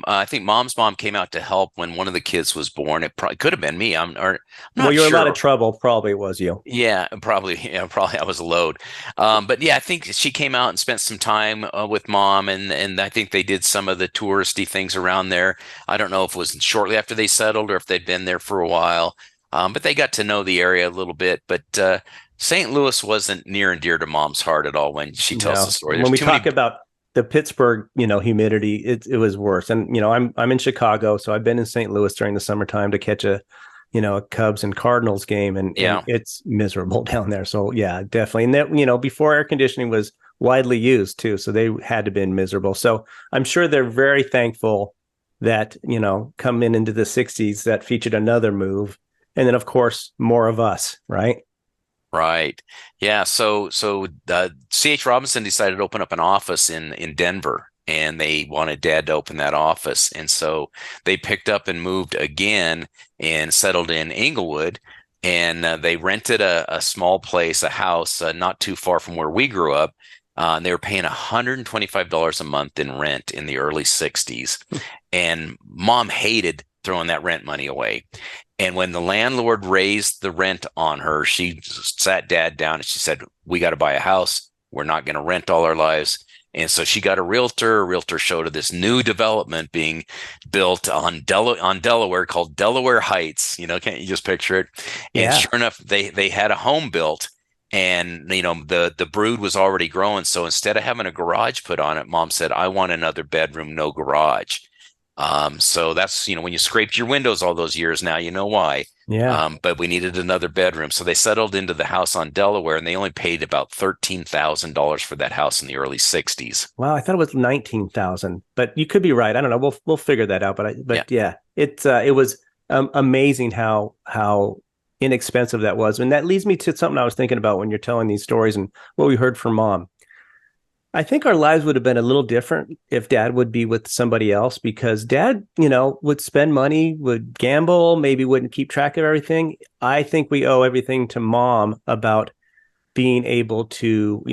I think mom's mom came out to help when one of the kids was born. It probably could have been me. I'm
Well,
not
you're in a lot of
sure.
trouble. Probably it was you.
Yeah, probably I was a load. But yeah, I think she came out and spent some time with mom, and I think they did some of the touristy things around there. I don't know if it was shortly after they settled or if they'd been there for a while. But they got to know the area a little bit. But St. Louis wasn't near and dear to mom's heart at all when she tells the
No,
story.
when
There's
we
too
talk
many.
about the Pittsburgh, humidity, it was worse. And I'm in Chicago, so I've been in St. Louis during the summertime to catch a Cubs and Cardinals game, and
Yeah.
it's miserable down there. So yeah, definitely. And that before air conditioning was widely used too, so they had to been miserable. So I'm sure they're very thankful that coming into the '60s that featured another move, and then of course more of us, right?
Right. Yeah. So C.H. Robinson decided to open up an office in Denver, and they wanted Dad to open that office. And so they picked up and moved again and settled in Inglewood. And they rented a small place, a house, not too far from where we grew up. And they were paying $125 a month in rent in the early 60s. And mom hated throwing that rent money away. And when the landlord raised the rent on her, she sat Dad down and she said, "We got to buy a house. We're not going to rent all our lives." And so she got a realtor. A realtor showed her this new development being built on Delaware called Delaware Heights. Can't you just picture it? And
Yeah.
sure enough, they had a home built, and the brood was already growing. So instead of having a garage put on it, mom said, "I want another bedroom, no garage." So that's, when you scraped your windows all those years now, you know why.
Yeah.
But we needed another bedroom. So they settled into the house on Delaware, and they only paid about $13,000 for that house in the early 60s.
Wow, I thought it was 19,000, but you could be right. I don't know. We'll figure that out.
Yeah.
But yeah, it was amazing how inexpensive that was, and that leads me to something I was thinking about when you're telling these stories and what we heard from mom. I think our lives would have been a little different if Dad would be with somebody else, because Dad, would spend money, would gamble, maybe wouldn't keep track of everything. I think we owe everything to mom about being able to,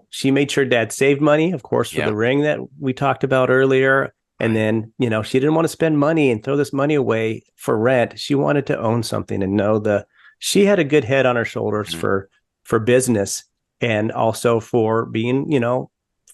she made sure Dad saved money, of course, for
Yeah.
the ring that we talked about earlier. And then, she didn't want to spend money and throw this money away for rent. She wanted to own something and she had a good head on her shoulders
Mhm.
for business, and also for being,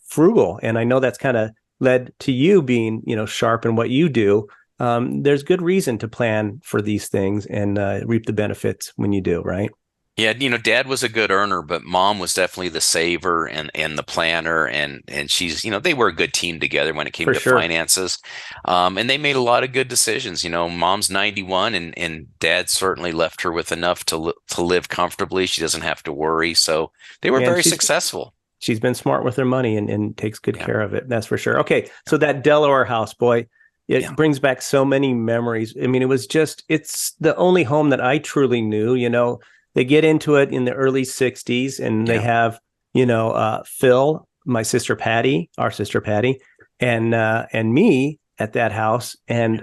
frugal. And I know that's kind of led to you being, sharp in what you do. There's good reason to plan for these things and reap the benefits when you do, right?
Yeah, Dad was a good earner, but Mom was definitely the saver and the planner, and she's, they were a good team together when it came
For
to
sure.
finances, and they made a lot of good decisions. Mom's 91, and Dad certainly left her with enough to live comfortably. She doesn't have to worry, so they were
And
very successful.
she's been smart with her money and takes good
Yeah,
care of it. That's for sure. Okay. So that Delaware house, boy,
yeah,
it brings back so many memories. I mean, it's the only home that I truly knew. They get into it in the early 60s, and they
yeah.
have, Phil, my sister Patty, our sister Patty, and me at that house. And,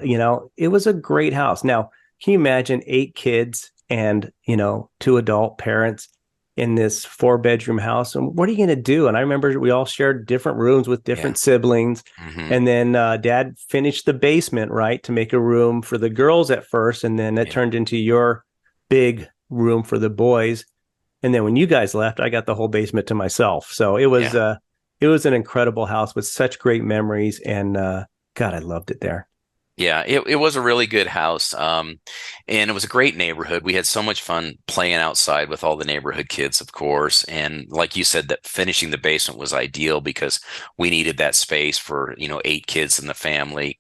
it was a great house. Now, can you imagine 8 kids and, two adult parents in this 4-bedroom house? And what are you going to do? And I remember we all shared different rooms with
Yeah.
different siblings.
Hmm.
And then Dad finished the basement, right, to make a room for the girls at first. And then it
Yeah.
turned into your big room for the boys. And then when you guys left, I got the whole basement to myself. So
Yeah.
it was an incredible house with such great memories. And God, I loved it there.
Yeah, it was a really good house. And it was a great neighborhood. We had so much fun playing outside with all the neighborhood kids, of course. And like you said, that finishing the basement was ideal because we needed that space for, 8 kids in the family.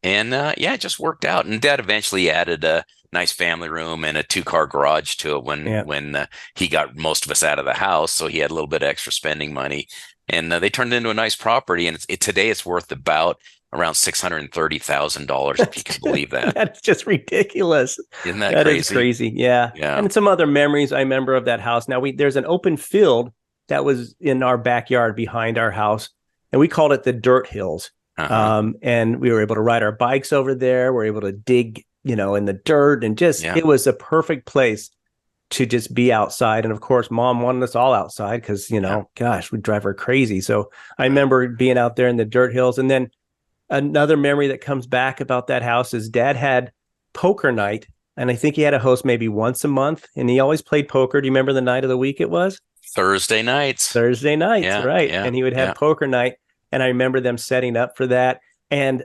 And yeah, it just worked out. And Dad eventually added a nice family room and a 2-car garage to it
Yeah.
when he got most of us out of the house. So he had a little bit of extra spending money, and they turned it into a nice property. And today it's worth about around $630,000, if you can believe that.
That's just ridiculous.
Isn't that
That is
crazy?
crazy. Yeah.
Yeah.
And some other memories I remember of that house. Now there's an open field that was in our backyard behind our house, and we called it the Dirt Hills.
Uh-huh.
And we were able to ride our bikes over there. We're able to dig, in the dirt, and
Yeah.
it was a perfect place to just be outside. And of course, mom wanted us all outside because,
Yeah.
gosh, we'd drive her crazy. So I remember being out there in the dirt hills. And then another memory that comes back about that house is Dad had poker night, and I think he had a host maybe once a month, and he always played poker. Do you remember the night of the week it was?
Thursday nights.
Thursday nights,
Yeah,
right?
yeah,
And he would have
yeah.
poker night, and I remember them setting up for that. And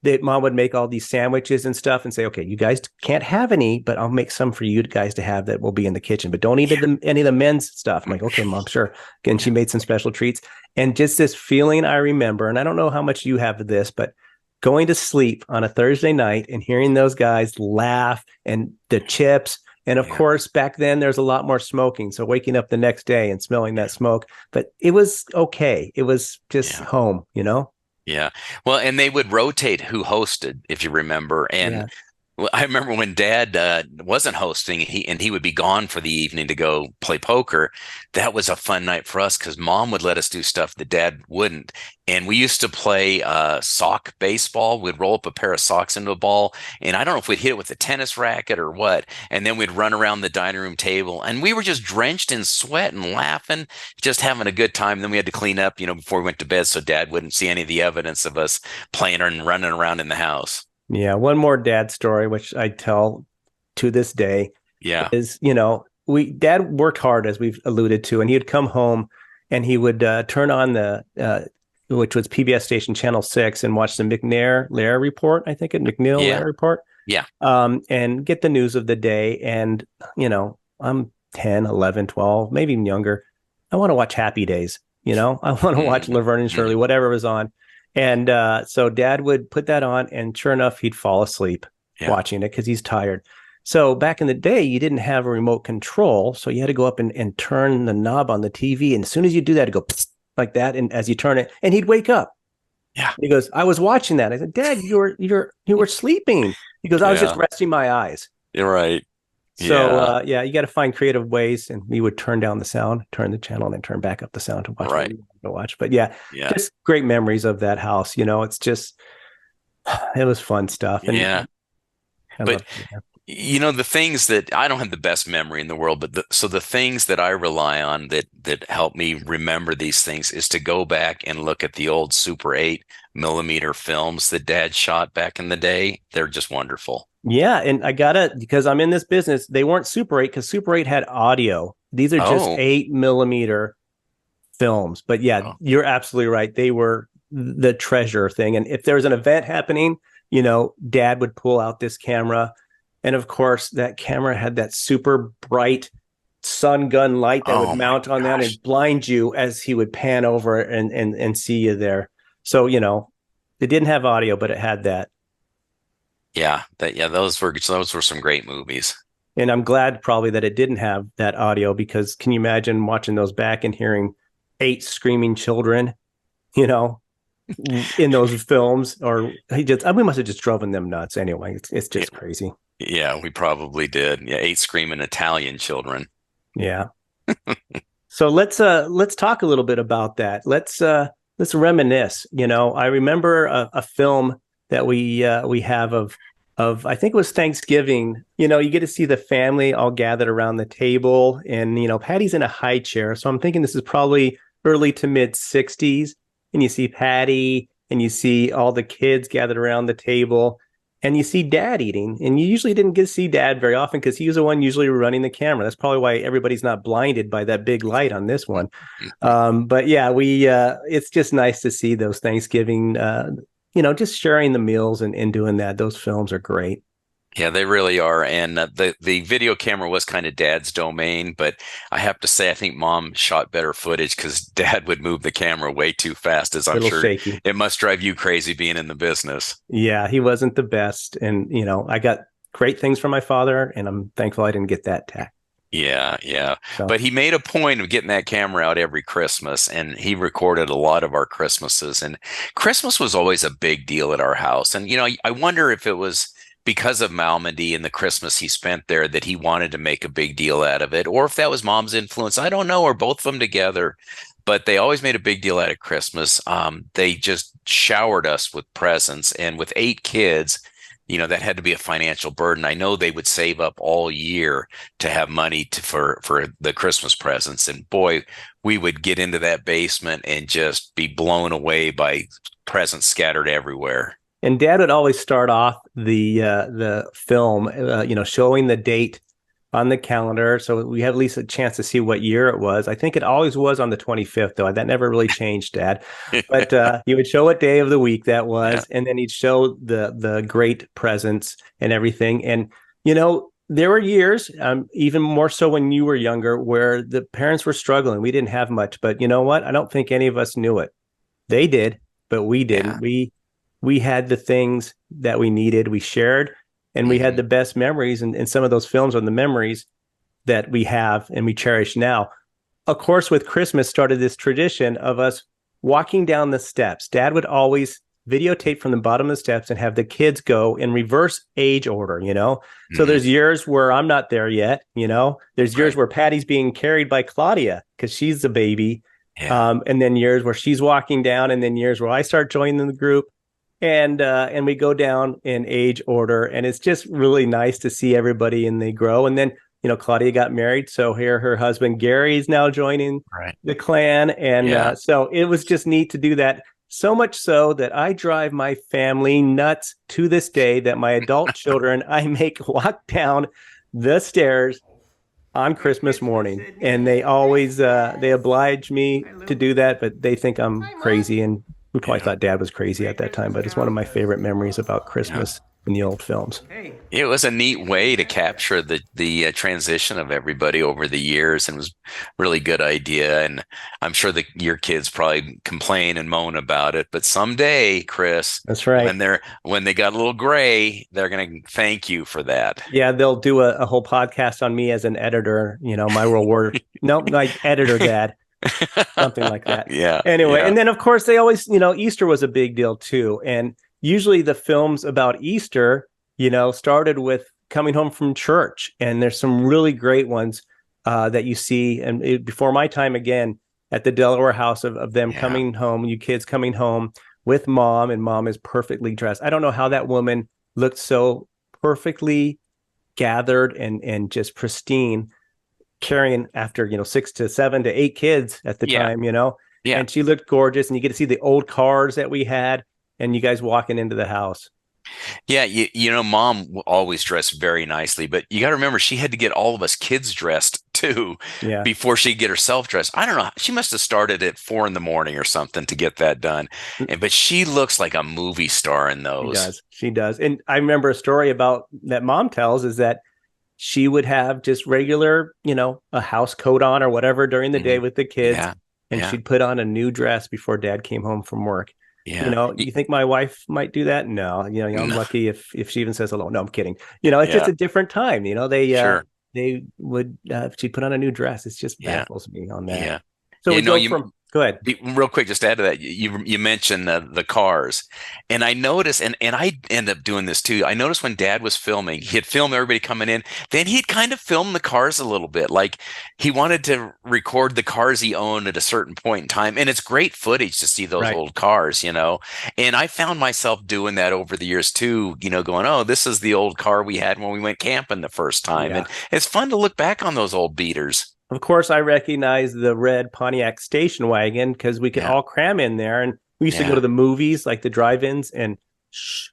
that mom would make all these sandwiches and stuff, and say, "Okay, you guys can't have any, but I'll make some for you guys to have that will be in the kitchen, but don't eat any of the men's stuff." I'm like, "Okay, Mom, sure." And she made some special treats, and just this feeling I remember, and I don't know how much you have of this, but going to sleep on a Thursday night and hearing those guys laugh and the chips. And of course, back then there's a lot more smoking. So waking up the next day and smelling that smoke, but it was okay. It was just home,
Yeah. Well, and they would rotate who hosted, if you remember. And I remember when Dad wasn't hosting, he would be gone for the evening to go play poker. That was a fun night for us because Mom would let us do stuff that Dad wouldn't. And we used to play sock baseball. We'd roll up a pair of socks into a ball, and I don't know if we'd hit it with a tennis racket or what. And then we'd run around the dining room table, and we were just drenched in sweat and laughing, just having a good time. Then we had to clean up, before we went to bed, so Dad wouldn't see any of the evidence of us playing and running around in the house.
Yeah, one more dad story, which I tell to this day, is, Dad worked hard, as we've alluded to, and he would come home and he would turn on which was PBS station Channel 6, and watch the McNair-Lehrer report, I think, McNeil-Lehrer report.
Yeah.
And get the news of the day. And, I'm 10, 11, 12, maybe even younger. I want to watch Happy Days. I want to watch Laverne and Shirley, whatever was on. And so Dad would put that on, and sure enough, he'd fall asleep watching it because he's tired. So back in the day, you didn't have a remote control, so you had to go up and turn the knob on the TV. And as soon as you do that, it'd go like that. And as you turn it, and he'd wake up.
Yeah.
He goes, "I was watching that." I said, "Dad, you were sleeping." He goes, "I was just resting my eyes."
You're right.
So you got to find creative ways, and we would turn down the sound, turn the channel, and then turn back up the sound to watch what we wanted to watch. But just great memories of that house. It's just, it was fun stuff. And
but the things that I don't have the best memory in the world, but the things that I rely on that help me remember these things is to go back and look at the old Super 8mm films that Dad shot back in the day. They're just wonderful.
Yeah, and because I'm in this business, they weren't Super 8 because Super 8 had audio. These are just 8mm films. But you're absolutely right. They were the treasure thing. And if there was an event happening, Dad would pull out this camera. And of course, that camera had that super bright sun gun light that would mount on that and blind you as he would pan over and see you there. So, it didn't have audio, but it had that.
Those were some great movies.
And I'm glad probably that it didn't have that audio, because can you imagine watching those back and hearing 8 screaming children, in those films? Or we must have just driven them nuts anyway. It's just crazy.
Yeah, we probably did. Yeah, 8 screaming Italian children.
Yeah. So let's talk a little bit about that. Let's reminisce. I remember a film that we have of I think it was Thanksgiving. You get to see the family all gathered around the table, and Patty's in a high chair, so I'm thinking this is probably early to mid 60s. And you see Patty, and you see all the kids gathered around the table, and you see Dad eating. And you usually didn't get to see Dad very often because he was the one usually running the camera. That's probably why everybody's not blinded by that big light on this one. But it's just nice to see those Thanksgiving. Just sharing the meals and doing that. Those films are great.
Yeah, they really are. And the video camera was kind of Dad's domain, but I have to say, I think Mom shot better footage because Dad would move the camera way too fast, as I'm sure shaky. It must drive you crazy being in the business.
Yeah, he wasn't the best. And, I got great things from my father, and I'm thankful I didn't get that tack.
Yeah. So. But he made a point of getting that camera out every Christmas, and he recorded a lot of our Christmases. And Christmas was always a big deal at our house. And, I wonder if it was because of Malmedy and the Christmas he spent there that he wanted to make a big deal out of it, or if that was Mom's influence. I don't know, or both of them together. But they always made a big deal out of Christmas. They just showered us with presents, and with 8 kids, that had to be a financial burden. I know they would save up all year to have money for the Christmas presents. And boy, we would get into that basement and just be blown away by presents scattered everywhere.
And Dad would always start off the film, showing the date on the calendar, so we had at least a chance to see what year it was. I think it always was on the 25th, though. That never really changed, Dad. But he would show what day of the week that was, and then he'd show the great presents and everything. And there were years, even more so when you were younger, where the parents were struggling. We didn't have much, but you know what? I don't think any of us knew it. They did, but we didn't. Yeah. We had the things that we needed. We shared. And we had the best memories, and some of those films are the memories that we have and we cherish now. Of course, with Christmas started this tradition of us walking down the steps. Dad would always videotape from the bottom of the steps and have the kids go in reverse age order, So there's years where I'm not there yet, There's years where Patty's being carried by Claudia because she's the baby. Yeah. And then years where she's walking down, and then years where I start joining the group. And we go down in age order, and it's just really nice to see everybody and they grow. And then, Claudia got married. So here her husband, Gary, is now joining the clan. And so it was just neat to do that. So much so that I drive my family nuts to this day that my adult children, I make walk down the stairs on Christmas morning. And they always, they oblige me to do that, but they think I'm crazy. And we probably thought Dad was crazy at that time, but it's one of my favorite memories about Christmas in the old films.
It was a neat way to capture the transition of everybody over the years, and it was a really good idea. And I'm sure your kids probably complain and moan about it, but someday, Chris,
that's right.
When they got a little gray, they're going to thank you for that.
Yeah, they'll do a whole podcast on me as an editor. My real word, like editor Dad. Something like that.
Yeah.
Anyway, and then of course they always, Easter was a big deal too. And usually the films about Easter, started with coming home from church. And there's some really great ones that you see. And before my time, again, at the Delaware house of them coming home, you kids coming home with mom, and mom is perfectly dressed. I don't know how that woman looked so perfectly gathered and just pristine, carrying after 6 to 7 to 8 kids at the time, and she looked gorgeous, and you get to see the old cars that we had, and you guys walking into the house.
Yeah, Mom always dressed very nicely, but you got to remember she had to get all of us kids dressed too before she'd get herself dressed. I don't know, she must have started at 4 a.m. or something to get that done. But she looks like a movie star in those.
She does. And I remember a story about that Mom tells is that she would have just regular, a house coat on or whatever during the day with the kids. And she'd put on a new dress before Dad came home from work. Yeah. You think my wife might do that? No. I'm lucky if she even says hello. No, I'm kidding. It's just a different time. They would, she'd put on a new dress. It just baffles me on that.
Yeah.
So go ahead.
Real quick, just add to that. You mentioned the cars, and I noticed, and I end up doing this too. I noticed when Dad was filming, he'd film everybody coming in, then he'd kind of film the cars a little bit. Like he wanted to record the cars he owned at a certain point in time, and it's great footage to see those old cars, And I found myself doing that over the years too. Going, oh, this is the old car we had when we went camping the first time, and it's fun to look back on those old beaters.
Of course, I recognize the red Pontiac station wagon because we could all cram in there. And we used to go to the movies, like the drive-ins, and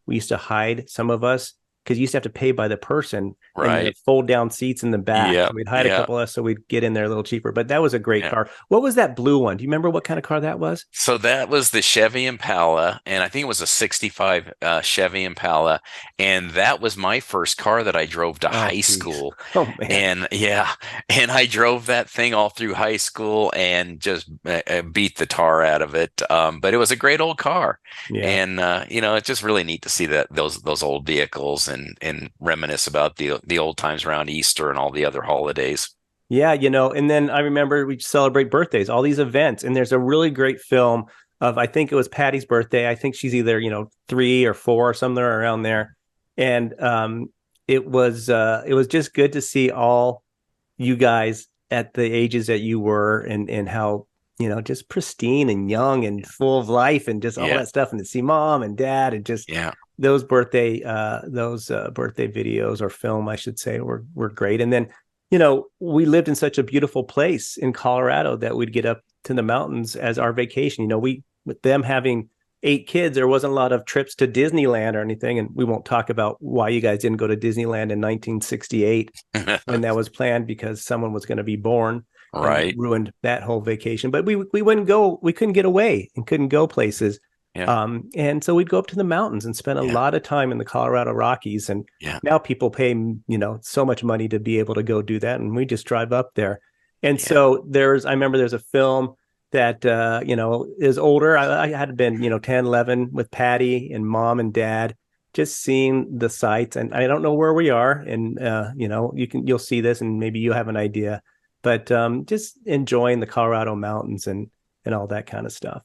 we used to hide, some of us, because you used to have to pay by the person.
Right.
And fold down seats in the back.
Yep.
So we'd hide a couple of us so we'd get in there a little cheaper. But that was a great car. What was that blue one? Do you remember what kind of car that was?
So that was the Chevy Impala, and I think it was a 65 Chevy Impala. And that was my first car that I drove to high school.
Oh, man.
And I drove that thing all through high school and just beat the tar out of it. But it was a great old car. Yeah. And, it's just really neat to see those old vehicles and reminisce about the old times around Easter and all the other holidays.
Yeah, and then I remember we celebrate birthdays, all these events, and there's a really great film of, I think it was Patty's birthday. I think she's either, 3 or 4 or somewhere around there. And it was just good to see all you guys at the ages that you were and how, just pristine and young and full of life and just all that stuff, and to see Mom and Dad and just those birthday videos or film, I should say, were great. And then, we lived in such a beautiful place in Colorado that we'd get up to the mountains as our vacation. With them having 8 kids, there wasn't a lot of trips to Disneyland or anything. And we won't talk about why you guys didn't go to Disneyland in 1968 when that was planned, because someone was going to be born.
Right.
And ruined that whole vacation. But we wouldn't go, we couldn't get away and couldn't go places.
Yeah.
And so we'd go up to the mountains and spend a lot of time in the Colorado Rockies. And now people pay, so much money to be able to go do that. And we just drive up there. And so I remember there's a film that, is older. I had been, 10, 11 with Patty and Mom and Dad, just seeing the sights. And I don't know where we are. And, you'll see this and maybe you have an idea, but just enjoying the Colorado mountains and all that kind of stuff.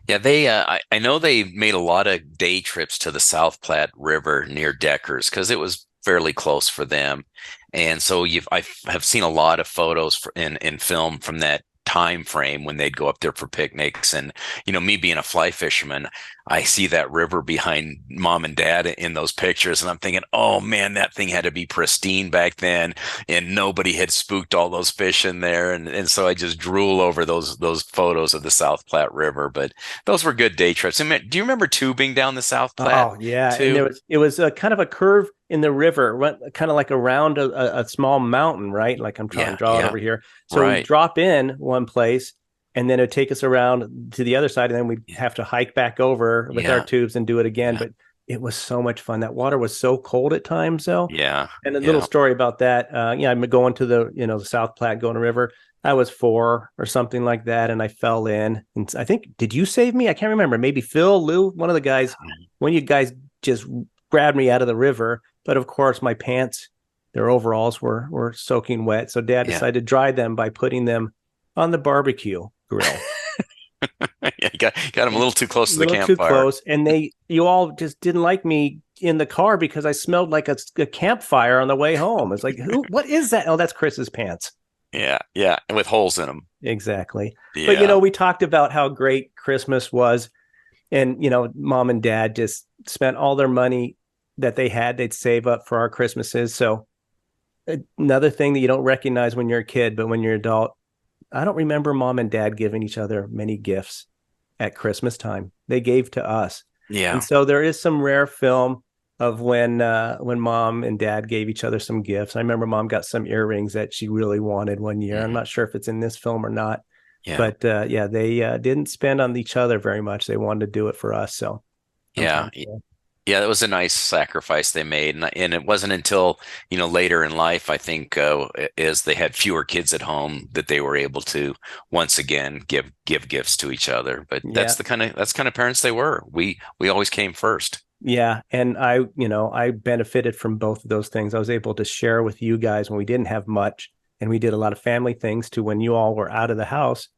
Yeah, they. I know they made a lot of day trips to the South Platte River near Deckers because it was fairly close for them, and so I have seen a lot of photos in film from that time frame when they'd go up there for picnics. And me being a fly fisherman, I see that river behind Mom and Dad in those pictures, and I'm thinking, oh man, that thing had to be pristine back then, and nobody had spooked all those fish in there. And so I just drool over those photos of the South Platte River. But those were good day trips. Do you remember tubing down the South Platte?
Oh yeah, and it was a kind of a curve in the river, went kind of like around a small mountain, right? Like I'm trying to draw it over here. So we drop in one place, and then it'd take us around to the other side, and then we'd have to hike back over with our tubes and do it again. But it was so much fun. That water was so cold at times, though.
Yeah.
And a little story about that. I'm going to the South Platte, going to river. I was 4 or something like that, and I fell in. And I think, did you save me? I can't remember. Maybe Phil, Lou, one of the guys. One of you guys just grabbed me out of the river. But of course, my pants, their overalls were soaking wet. So Dad decided to dry them by putting them on the barbecue grill.
You got them a little too close to the campfire.
Too close, and you all just didn't like me in the car because I smelled like a campfire on the way home. It's like, what is that? Oh, that's Chris's pants.
Yeah, and with holes in them.
Exactly. Yeah. But we talked about how great Christmas was, and Mom and Dad just spent all their money that they'd save up for our Christmases. So another thing that you don't recognize when you're a kid, but when you're an adult, I don't remember Mom and Dad giving each other many gifts at Christmas time. They gave to us. Yeah. And so there is some rare film of when Mom and Dad gave each other some gifts. I remember Mom got some earrings that she really wanted one year. I'm not sure if it's in this film or not. Yeah. But they didn't spend on each other very much. They wanted to do it for us. So
yeah. Yeah, it was a nice sacrifice they made, and it wasn't until later in life, I think, as they had fewer kids at home, that they were able to once again give gifts to each other. But that's the kind of parents they were. We always came first.
Yeah, and I benefited from both of those things. I was able to share with you guys when we didn't have much, and we did a lot of family things to when you all were out of the house.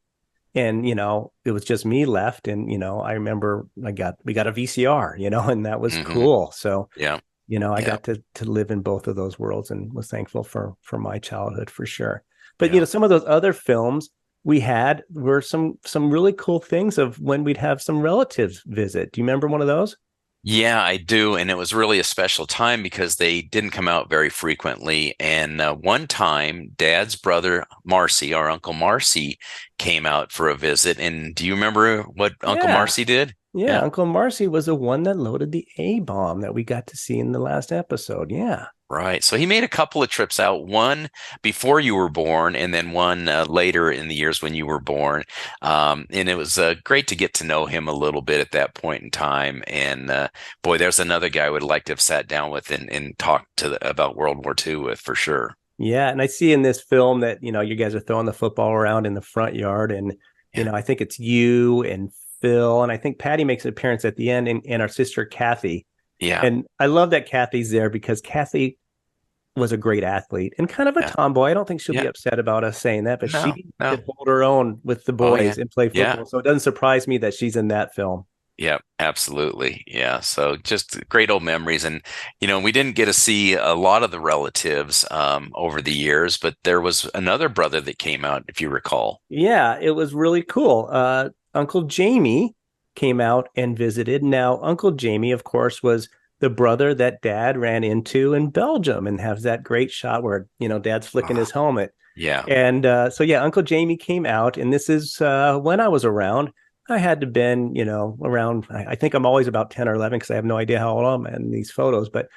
And, it was just me left. And, I remember we got a VCR, and that was cool. So, I got to live in both of those worlds and was thankful for my childhood for sure. But, some of those other films we had were some really cool things of when we'd have some relatives visit. Do you remember one of those?
Yeah, I do. And it was really a special time because they didn't come out very frequently. And one time, Dad's brother, Marcy, our Uncle Marcy, came out for a visit. And do you remember what Uncle Marcy did?
Yeah, Uncle Marcy was the one that loaded the A-bomb that we got to see in the last episode. Yeah.
Right. So he made a couple of trips out, one before you were born and then one later in the years when you were born. And it was great to get to know him a little bit at that point in time. And boy, there's another guy I would like to have sat down with and talked about World War II with for sure.
Yeah. And I see in this film that, you guys are throwing the football around in the front yard. And, I think it's you and Phil. And I think Patty makes an appearance at the end and our sister, Kathy. Yeah. And I love that Kathy's there because Kathy was a great athlete and kind of a tomboy. I don't think she'll be upset about us saying that, but she could hold her own with the boys and play football. Yeah. So it doesn't surprise me that she's in that film.
Yeah, absolutely. Yeah. So just great old memories. And, we didn't get to see a lot of the relatives over the years, but there was another brother that came out, if you recall.
Yeah, it was really cool. Uncle Jamie came out and visited. Now, Uncle Jamie, of course, was the brother that Dad ran into in Belgium and has that great shot where, Dad's flicking his helmet.
Yeah.
And so, yeah, Uncle Jamie came out, and this is when I was around. I had to been, around, I think I'm always about 10 or 11 because I have no idea how old I'm in these photos. But,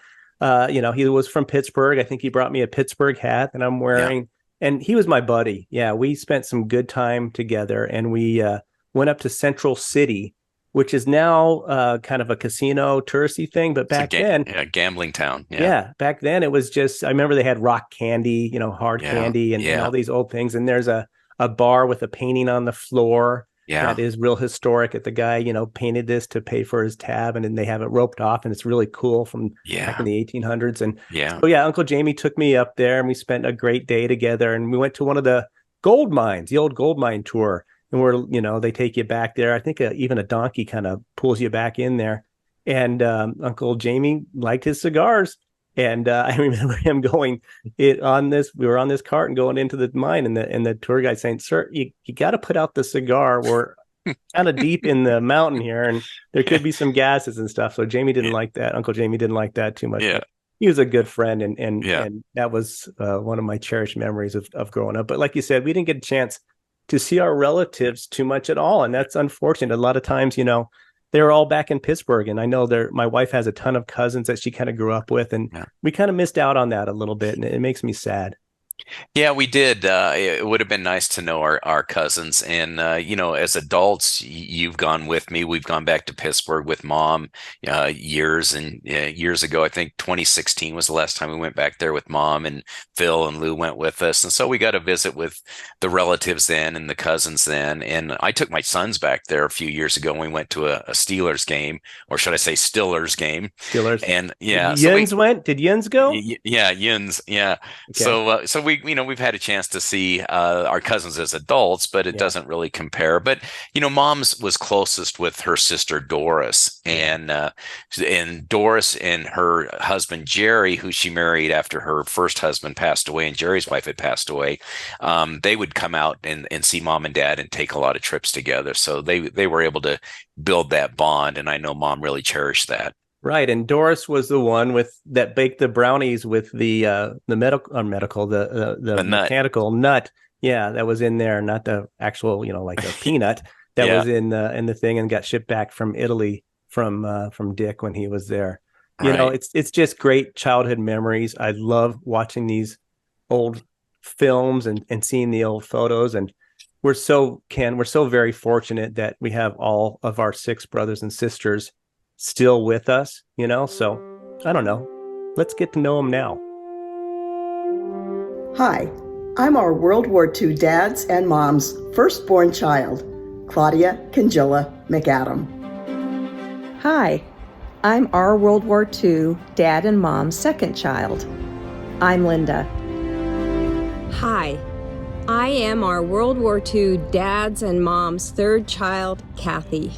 he was from Pittsburgh. I think he brought me a Pittsburgh hat that I'm wearing. And he was my buddy. Yeah, we spent some good time together, and we went up to Central City, which is now kind of a casino touristy thing. But back then,
gambling town.
Yeah, back then it was just, I remember they had rock candy, hard candy and all these old things. And there's a bar with a painting on the floor that is real historic. That the guy, painted this to pay for his tab, and then they have it roped off, and it's really cool from back in the 1800s. And so, Uncle Jamie took me up there, and we spent a great day together. And we went to one of the gold mines, the old gold mine tour. And where, they take you back there. I think even a donkey kind of pulls you back in there. And Uncle Jamie liked his cigars. And I remember him we were on this cart and going into the mine, and the tour guide saying, "Sir, you got to put out the cigar. We're kind of deep in the mountain here, and there could be some gases and stuff." So Jamie didn't like that. Uncle Jamie didn't like that too much.
Yeah.
He was a good friend, and that was one of my cherished memories of growing up. But like you said, we didn't get a chance to see our relatives too much at all. And that's unfortunate. A lot of times, they're all back in Pittsburgh. And I know my wife has a ton of cousins that she kind of grew up with. And we kind of missed out on that a little bit. And it makes me sad.
Yeah, we did. It would have been nice to know our cousins. And, as adults, you've gone with me. We've gone back to Pittsburgh with Mom years ago. I think 2016 was the last time we went back there with Mom, and Phil and Lou went with us. And so we got to visit with the relatives then and the cousins then. And I took my sons back there a few years ago, and we went to a Steelers game, or should I say Stillers game.
Steelers.
And
went? Did Yins go?
Yeah, Yins. Yeah.
Okay.
So we've had a chance to see our cousins as adults, but it doesn't really compare. But Mom's was closest with her sister Doris, and Doris and her husband Jerry, who she married after her first husband passed away and Jerry's wife had passed away. They would come out and see Mom and Dad and take a lot of trips together. So they were able to build that bond, and I know Mom really cherished that.
Right, and Doris was the one that baked the brownies with the mechanical nut. Yeah, that was in there, not the actual, like a peanut that was in the thing, and got shipped back from Italy from Dick when he was there.
Right.
It's just great childhood memories. I love watching these old films and seeing the old photos, and we're so very fortunate that we have all of our 6 brothers and sisters still with us, so I don't know. Let's get to know them now.
Hi, I'm our World War II dad's and mom's firstborn child, Claudia Cangilla McAdam.
Hi, I'm our World War II dad and mom's second child. I'm Linda.
Hi, I am our World War II dad's and mom's third child, Kathy.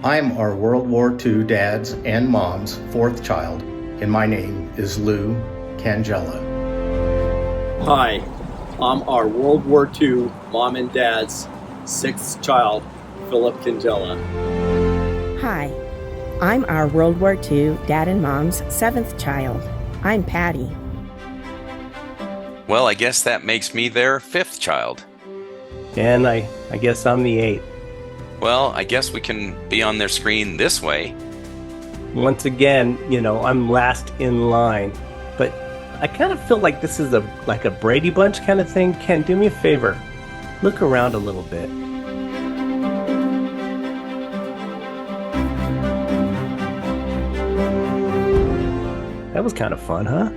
I'm our World War II dad's and mom's 4th child, and my name is Lou Cangilla.
Hi, I'm our World War II mom and dad's 6th child, Philip Cangilla.
Hi, I'm our World War II dad and mom's 7th child. I'm Patty.
Well, I guess that makes me their 5th child.
And I guess I'm the 8th.
Well, I guess we can be on their screen this way.
Once again, I'm last in line, but I kind of feel like this is like a Brady Bunch kind of thing. Ken, do me a favor. Look around a little bit. That was kind of fun, huh?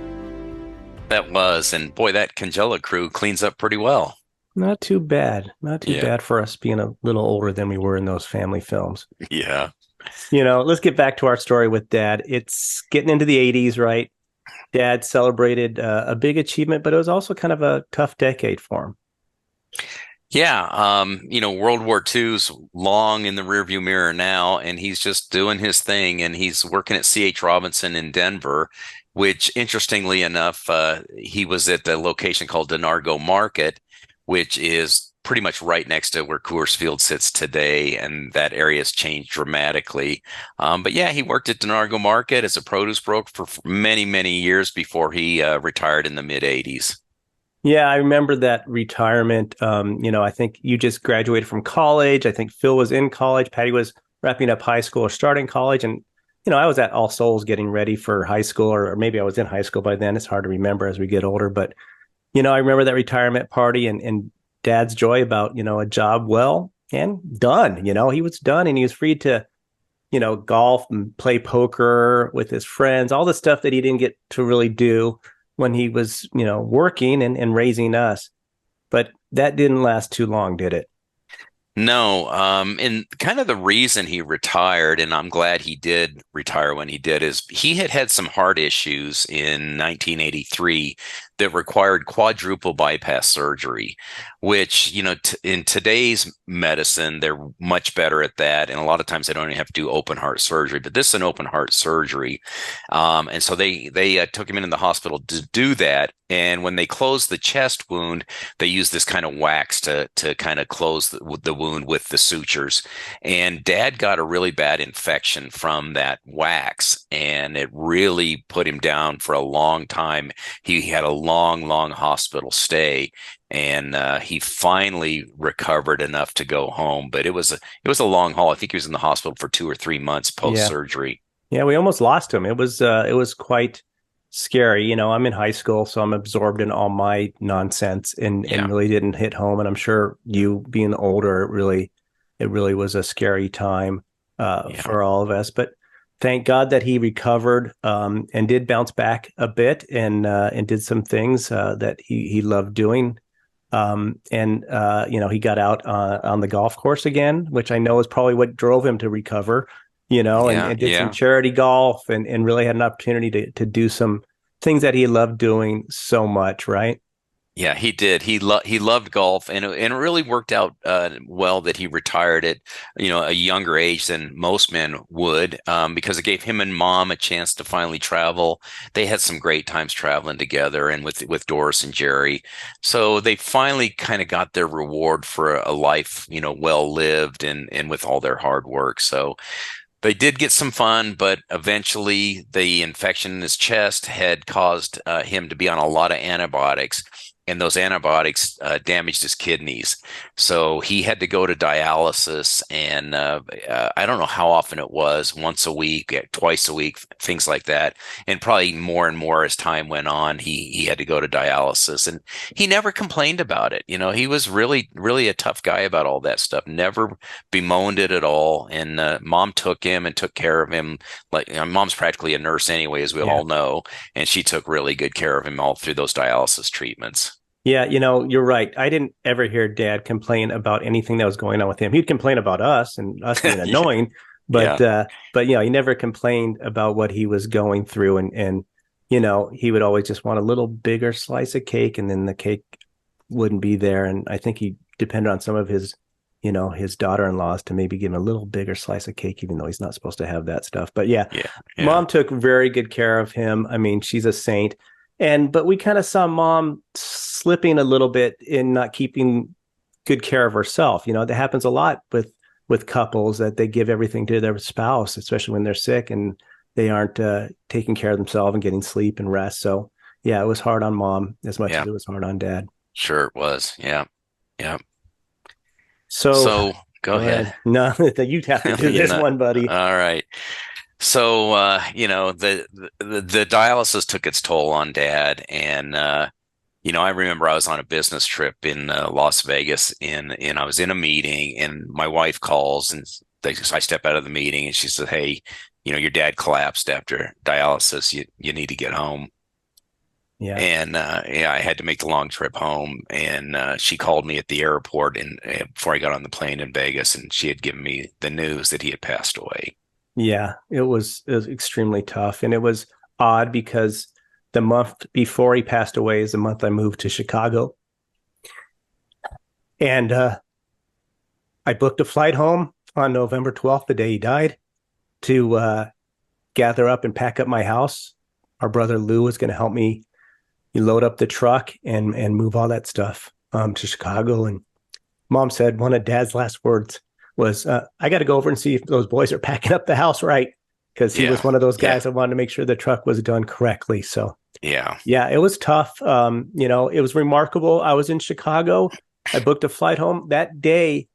That was, and boy, that Cangilla crew cleans up pretty well.
Not too bad. Not too bad for us being a little older than we were in those family films.
Yeah.
Let's get back to our story with Dad. It's getting into the 80s, right? Dad celebrated a big achievement, but it was also kind of a tough decade for him.
Yeah. World War II's long in the rearview mirror now, and he's just doing his thing, and he's working at C.H. Robinson in Denver, which, interestingly enough, he was at the location called Denargo Market, which is pretty much right next to where Coors Field sits today, and that area has changed dramatically. But yeah, he worked at Denargo Market as a produce broker for many, many years before he retired in the mid 80s.
Yeah, I remember that retirement. I think you just graduated from college. I think Phil was in college. Patty was wrapping up high school or starting college. And, I was at All Souls getting ready for high school, or maybe I was in high school by then. It's hard to remember as we get older. But, I remember that retirement party and Dad's joy about, a job well and done. He was done and he was free to, golf and play poker with his friends, all the stuff that he didn't get to really do when he was, working and raising us. But that didn't last too long, did it?
No, and kind of the reason he retired, and I'm glad he did retire when he did, is he had some heart issues in 1983 that required quadruple bypass surgery, which, in today's medicine, they're much better at that. And a lot of times they don't even have to do open heart surgery, but this is an open heart surgery. And so they took him into the hospital to do that. And when they closed the chest wound, they used this kind of wax to kind of close the wound with the sutures. And Dad got a really bad infection from that wax, and it really put him down for a long time. He had a long hospital stay, and he finally recovered enough to go home. But it was a long haul. I think he was in the hospital for 2 or 3 months post surgery.
Yeah, we almost lost him. It was quite scary. I'm in high school, so I'm absorbed in all my nonsense and really didn't hit home. And I'm sure you being older, it really was a scary time for all of us. But thank God that he recovered and did bounce back a bit and did some things that he loved doing. He got out on the golf course again, which I know is probably what drove him to recover. And did some charity golf and really had an opportunity to do some things that he loved doing so much, right?
Yeah, he did. He loved golf, and it really worked out well that he retired at a younger age than most men would, because it gave him and Mom a chance to finally travel. They had some great times traveling together, and with Doris and Jerry. So they finally kind of got their reward for a life, well lived and with all their hard work. So they did get some fun, but eventually the infection in his chest had caused him to be on a lot of antibiotics. And those antibiotics damaged his kidneys. So he had to go to dialysis. And I don't know how often it was, once a week, twice a week, things like that. And probably more and more as time went on, he had to go to dialysis. And he never complained about it. He was really, really a tough guy about all that stuff, never bemoaned it at all. And Mom took him and took care of him. Like, Mom's practically a nurse anyway, as we all know. And she took really good care of him all through those dialysis treatments.
Yeah, you're right. I didn't ever hear Dad complain about anything that was going on with him. He'd complain about us and us being annoying, but he never complained about what he was going through. And he would always just want a little bigger slice of cake, and then the cake wouldn't be there. And I think he depended on some of his daughter-in-laws to maybe give him a little bigger slice of cake, even though he's not supposed to have that stuff. But Mom took very good care of him. I mean, she's a saint. But we kind of saw Mom slipping a little bit in not keeping good care of herself. That happens a lot with couples, that they give everything to their spouse, especially when they're sick and they aren't taking care of themselves and getting sleep and rest. So it was hard on Mom as much as it was hard on Dad.
Sure it was. Yeah.
So
go ahead.
No, you have to do this one, buddy.
All right. So, the dialysis took its toll on Dad. And, I remember I was on a business trip in Las Vegas and I was in a meeting, and my wife calls, and I step out of the meeting, and she said, "Hey, your dad collapsed after dialysis. You need to get home."
Yeah.
And, I had to make the long trip home, and she called me at the airport and before I got on the plane in Vegas, and she had given me the news that he had passed away.
Yeah, it was extremely tough. And it was odd because the month before he passed away is the month I moved to Chicago. And I booked a flight home on November 12th, the day he died, to gather up and pack up my house. Our brother Lou was going to help me load up the truck and move all that stuff to Chicago. And Mom said one of Dad's last words was, I got to go over and see if those boys are packing up the house right. Because he was one of those guys that wanted to make sure the truck was done correctly. So, yeah, it was tough. It was remarkable. I was in Chicago. I booked a flight home that day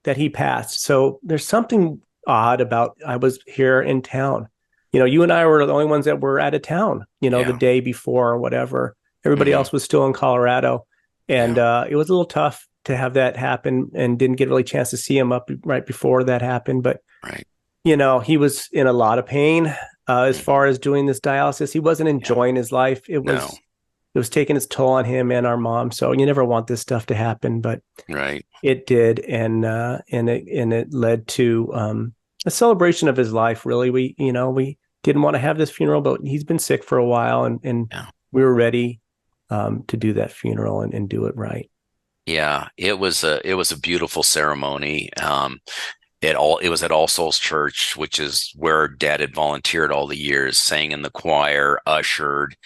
that he passed. So there's something odd about I was here in town. You and I were the only ones that were out of town, the day before or whatever. Everybody else was still in Colorado. And it was a little tough to have that happen, and didn't get really a chance to see him up right before that happened. But, he was in a lot of pain as far as doing this dialysis. He wasn't enjoying his life. It was taking its toll on him and our mom. So you never want this stuff to happen, but it did. And it led to a celebration of his life. Really, we didn't want to have this funeral, but he's been sick for a while, and we were ready to do that funeral and do it right.
Yeah, it was a beautiful ceremony. It was at All Souls Church, which is where Dad had volunteered all the years, sang in the choir, ushered,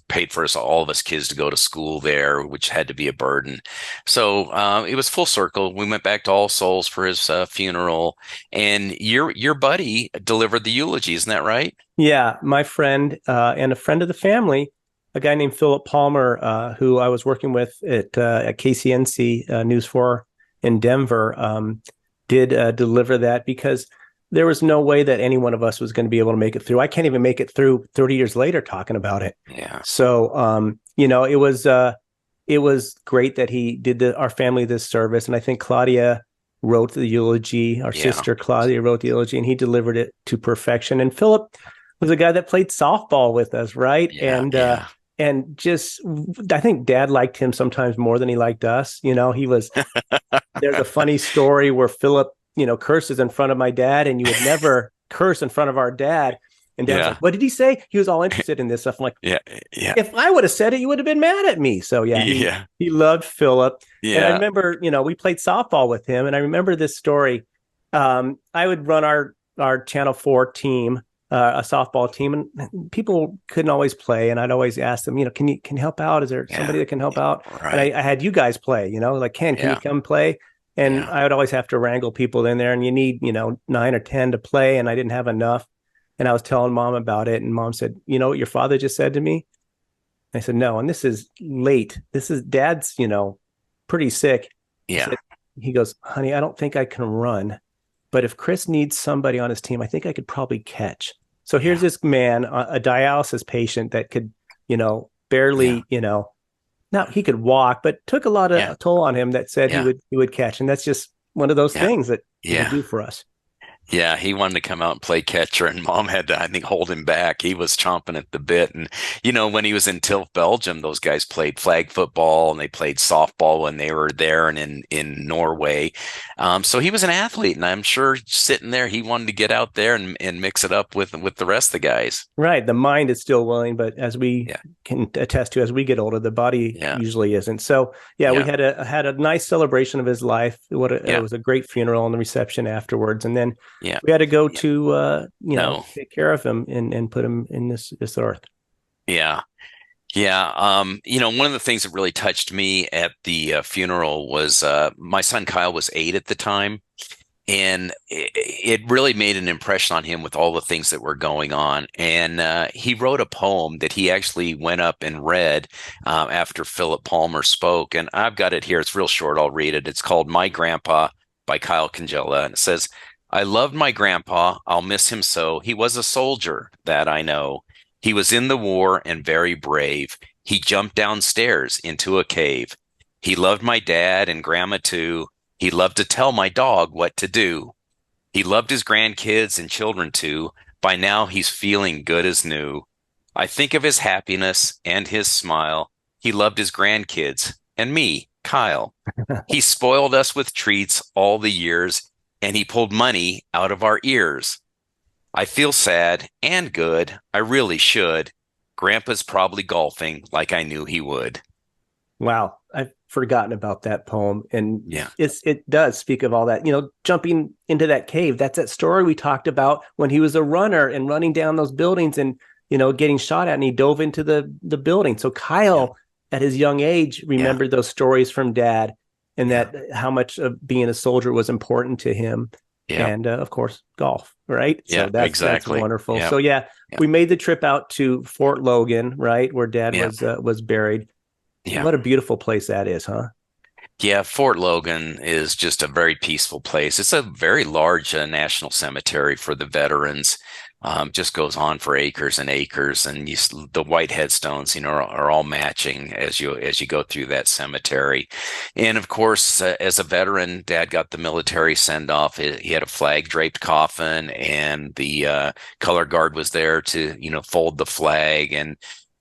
paid for all of us kids to go to school there, which had to be a burden. So it was full circle. We went back to All Souls for his funeral, and your buddy delivered the eulogy, isn't that right? Yeah, my friend and a friend of the family, a guy named Philip Palmer, who I was working with at KCNC News 4 in Denver, did deliver that, because there was no way that any one of us was going to be able to make it through. I can't even make it through 30 years later talking about it. Yeah. So, it was great that he did our family this service. And I think Claudia wrote the eulogy. Our sister Claudia wrote the eulogy, and he delivered it to perfection. And Philip was a guy that played softball with us, right? Yeah, and just, I think Dad liked him sometimes more than he liked us. He was, there's a funny story where Philip, curses in front of my dad, and you would never curse in front of our dad. And Dad's like, what did he say? He was all interested in this stuff. I'm like, if I would have said it, you would have been mad at me. So he loved Philip. Yeah. And I remember, we played softball with him. And I remember this story. I would run our Channel 4 team, a softball team, and people couldn't always play. And I'd always ask them, can you help out? Is there somebody that can help out? Right. And I had you guys play, like, can you come play? And I would always have to wrangle people in there, and you need, 9 or 10 to play. And I didn't have enough. And I was telling Mom about it. And Mom said, you know what your father just said to me? I said, no. And this is late. This is Dad's, pretty sick. Yeah. He goes, honey, I don't think I can run. But if Chris needs somebody on his team, I think I could probably catch. So here's this man, a dialysis patient that could, barely, he could walk, but took a lot of toll on him, that said he would catch. And that's just one of those things that he would do for us. Yeah, he wanted to come out and play catcher, and Mom had to, I think, hold him back. He was chomping at the bit. And, when he was in Tilf, Belgium, those guys played flag football and they played softball when they were there and in Norway. So he was an athlete, and I'm sure sitting there, he wanted to get out there and mix it up with the rest of the guys. Right. The mind is still willing, but as we can attest to, as we get older, the body usually isn't. So, we had a nice celebration of his life. It was a great funeral and the reception afterwards. And then we had to go to, take care of him and put him in this earth. Yeah. Yeah. One of the things that really touched me at the funeral was my son Kyle was 8 at the time. And it really made an impression on him with all the things that were going on. And he wrote a poem that he actually went up and read after Philip Palmer spoke. And I've got it here. It's real short. I'll read it. It's called My Grandpa by Kyle Cangilla. And it says, I loved my grandpa. I'll miss him so. He was a soldier, that I know. He was in the war and very brave. He jumped downstairs into a cave. He loved my dad and grandma too. He loved to tell my dog what to do. He loved his grandkids and children too. By now he's feeling good as new. I think of his happiness and his smile. He loved his grandkids and me, Kyle. He spoiled us with treats all the years, and he pulled money out of our ears. I feel sad and good. I really should. Grandpa's probably golfing like I knew he would. Wow. I've forgotten about that poem. And it does speak of all that, jumping into that cave. That's that story we talked about when he was a runner and running down those buildings and, getting shot at, and he dove into the building. So Kyle, at his young age, remembered those stories from Dad.
and that how much of being a soldier was important to him.
Yeah.
And of course, golf, right?
Yeah,
So that's
exactly.
wonderful.
Yeah.
So
Yeah.
we made the trip out to Fort Logan, right, where Dad
Yeah.
was buried.
Yeah.
What a beautiful place that is, huh?
Yeah, Fort Logan is just a very peaceful place. It's a very large national cemetery for the veterans. Just goes on for acres and acres, and the white headstones, are all matching as you go through that cemetery. And of course, as a veteran, Dad got the military send off. He had a flag draped coffin, and the color guard was there to fold the flag. And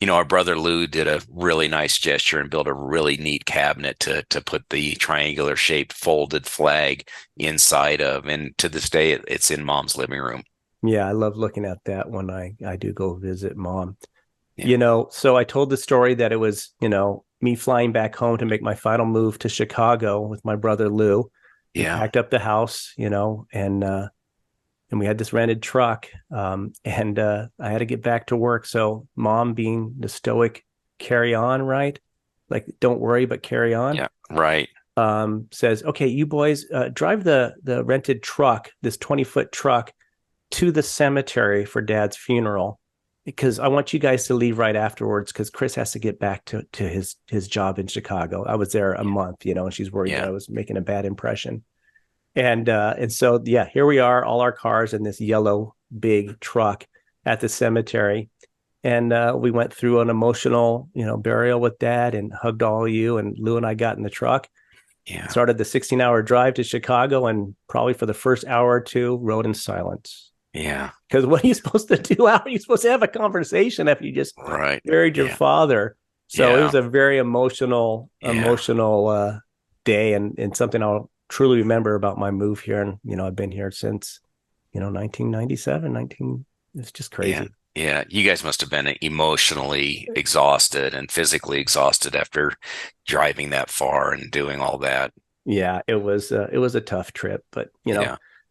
our brother Lou did a really nice gesture and built a really neat cabinet to put the triangular shaped folded flag inside of. And to this day, it's in Mom's living room.
Yeah, I love looking at that when I do go visit Mom.
Yeah.
So I told the story that it was, me flying back home to make my final move to Chicago with my brother Lou. We
Yeah.
packed up the house, and we had this rented truck, and I had to get back to work. So Mom, being the stoic carry on, right? Like, don't worry, but carry on.
Yeah, right.
Says, okay, you boys drive the rented truck, this 20-foot truck, to the cemetery for Dad's funeral, because I want you guys to leave right afterwards, because Chris has to get back to his job in Chicago. I was there a month, and she's worried that I was making a bad impression. And so, here we are, all our cars in this yellow big truck at the cemetery. And we went through an emotional, burial with Dad, and hugged all of you. And Lou and I got in the truck, started the 16-hour drive to Chicago, and probably for the first hour or two, rode in silence.
Yeah.
Because what are you supposed to do? How are you supposed to have a conversation after you just buried your father? So it was a very emotional day, and something I'll truly remember about my move here. And, I've been here since, 1997, it's just crazy.
Yeah. You guys must have been emotionally exhausted and physically exhausted after driving that far and doing all that.
Yeah, it was a tough trip, but,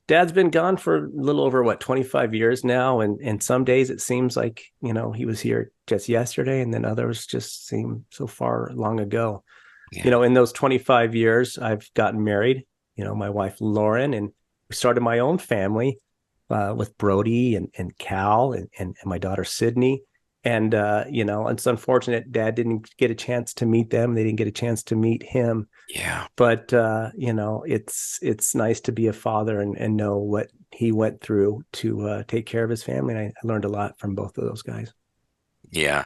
Dad's been gone for a little over 25 years now. And some days it seems like, he was here just yesterday, and then others just seem so far long ago.
Yeah.
In those 25 years, I've gotten married, my wife, Lauren, and we started my own family with Brody and Cal and my daughter, Sydney. And, it's unfortunate Dad didn't get a chance to meet them. They didn't get a chance to meet him.
Yeah.
But, it's nice to be a father and know what he went through to take care of his family. And I learned a lot from both of those guys.
Yeah.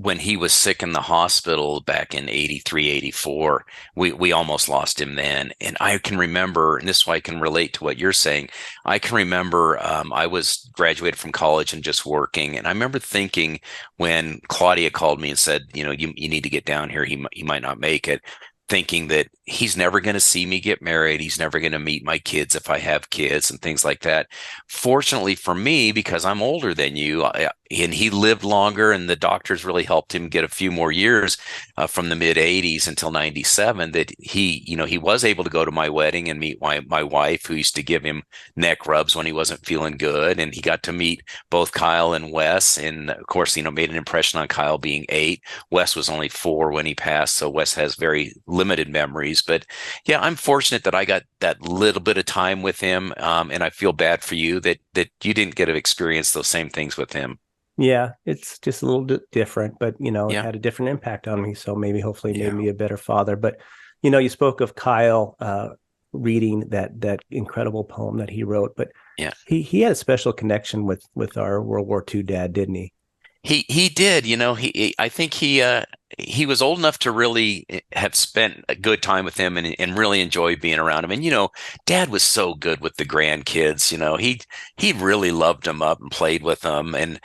When he was sick in the hospital back in 83, 84, we almost lost him then. And I can remember, and this is why I can relate to what you're saying. I can remember I was graduated from college and just working. And I remember thinking when Claudia called me and said, you need to get down here. He might not make it. Thinking that he's never going to see me get married. He's never going to meet my kids if I have kids and things like that. Fortunately for me, because I'm older than you, and he lived longer, and the doctors really helped him get a few more years from the mid 80s until 97, that he was able to go to my wedding and meet my wife, who used to give him neck rubs when he wasn't feeling good. And he got to meet both Kyle and Wes. And of course, made an impression on Kyle being 8. Wes was only 4 when he passed. So Wes has very limited memories. But yeah, I'm fortunate that I got that little bit of time with him. And I feel bad for you that you didn't get to experience those same things with him.
Yeah, it's just a little bit different, but, it had a different impact on me. So maybe hopefully made me a better father. But, you spoke of Kyle reading that incredible poem that he wrote, but he had a special connection with our World War II dad, didn't he?
He did, I think he was old enough to really have spent a good time with him and really enjoy being around him. And, Dad was so good with the grandkids. He really loved them up and played with them, and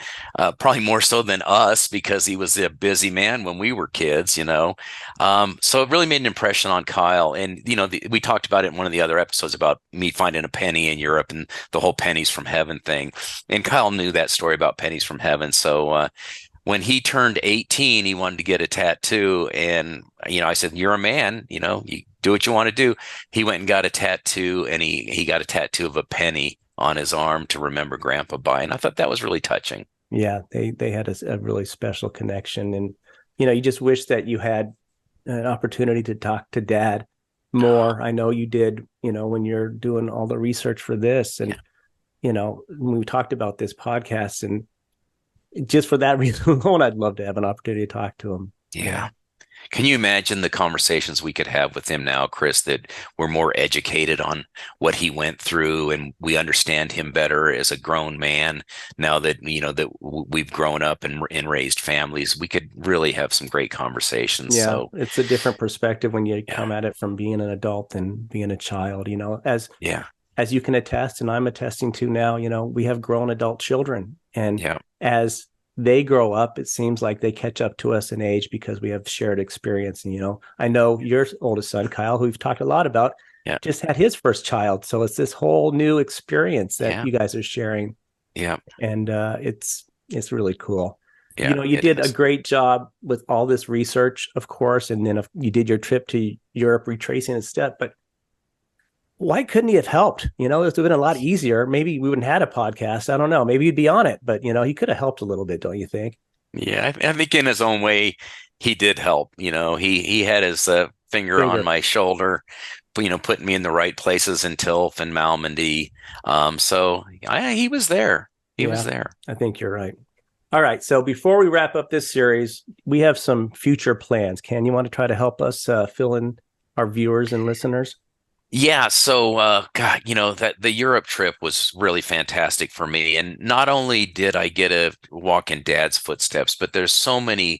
probably more so than us, because he was a busy man when we were kids, So it really made an impression on Kyle. And, we talked about it in one of the other episodes about me finding a penny in Europe and the whole pennies from heaven thing. And Kyle knew that story about pennies from heaven. So, when he turned 18, he wanted to get a tattoo. And, I said, you're a man, you do what you want to do. He went and got a tattoo, and he got a tattoo of a penny on his arm to remember Grandpa by. And I thought that was really touching.
Yeah, they had a really special connection. And, you just wish that you had an opportunity to talk to Dad more. I know you did, when you're doing all the research for this, and when we talked about this podcast, and just for that reason alone, I'd love to have an opportunity to talk to him.
Yeah. Can you imagine the conversations we could have with him now, Chris, that we're more educated on what he went through, and we understand him better as a grown man now that, that we've grown up and raised families. We could really have some great conversations.
Yeah,
So
it's a different perspective when you come at it from being an adult than being a child, as you can attest, and I'm attesting to now, we have grown adult children, and as they grow up, it seems like they catch up to us in age because we have shared experience. And, I know your oldest son, Kyle, who we've talked a lot about, just had his first child. So it's this whole new experience that you guys are sharing.
Yeah.
And it's really cool.
Yeah,
you did a great job with all this research, of course. And then you did your trip to Europe, retracing his step, but why couldn't he have helped? It would have been a lot easier. Maybe we wouldn't have had a podcast. I don't know. Maybe he'd be on it, but he could have helped a little bit, don't you think?
Yeah, I think in his own way, he did help. He had his finger on my shoulder, putting me in the right places in Tilth and Malmedy. So he was there. He was there.
I think you're right. All right. So before we wrap up this series, we have some future plans. Ken, you want to try to help us fill in our viewers and listeners?
Yeah, so God, that the Europe trip was really fantastic for me, and not only did I get to walk in Dad's footsteps, but there's so many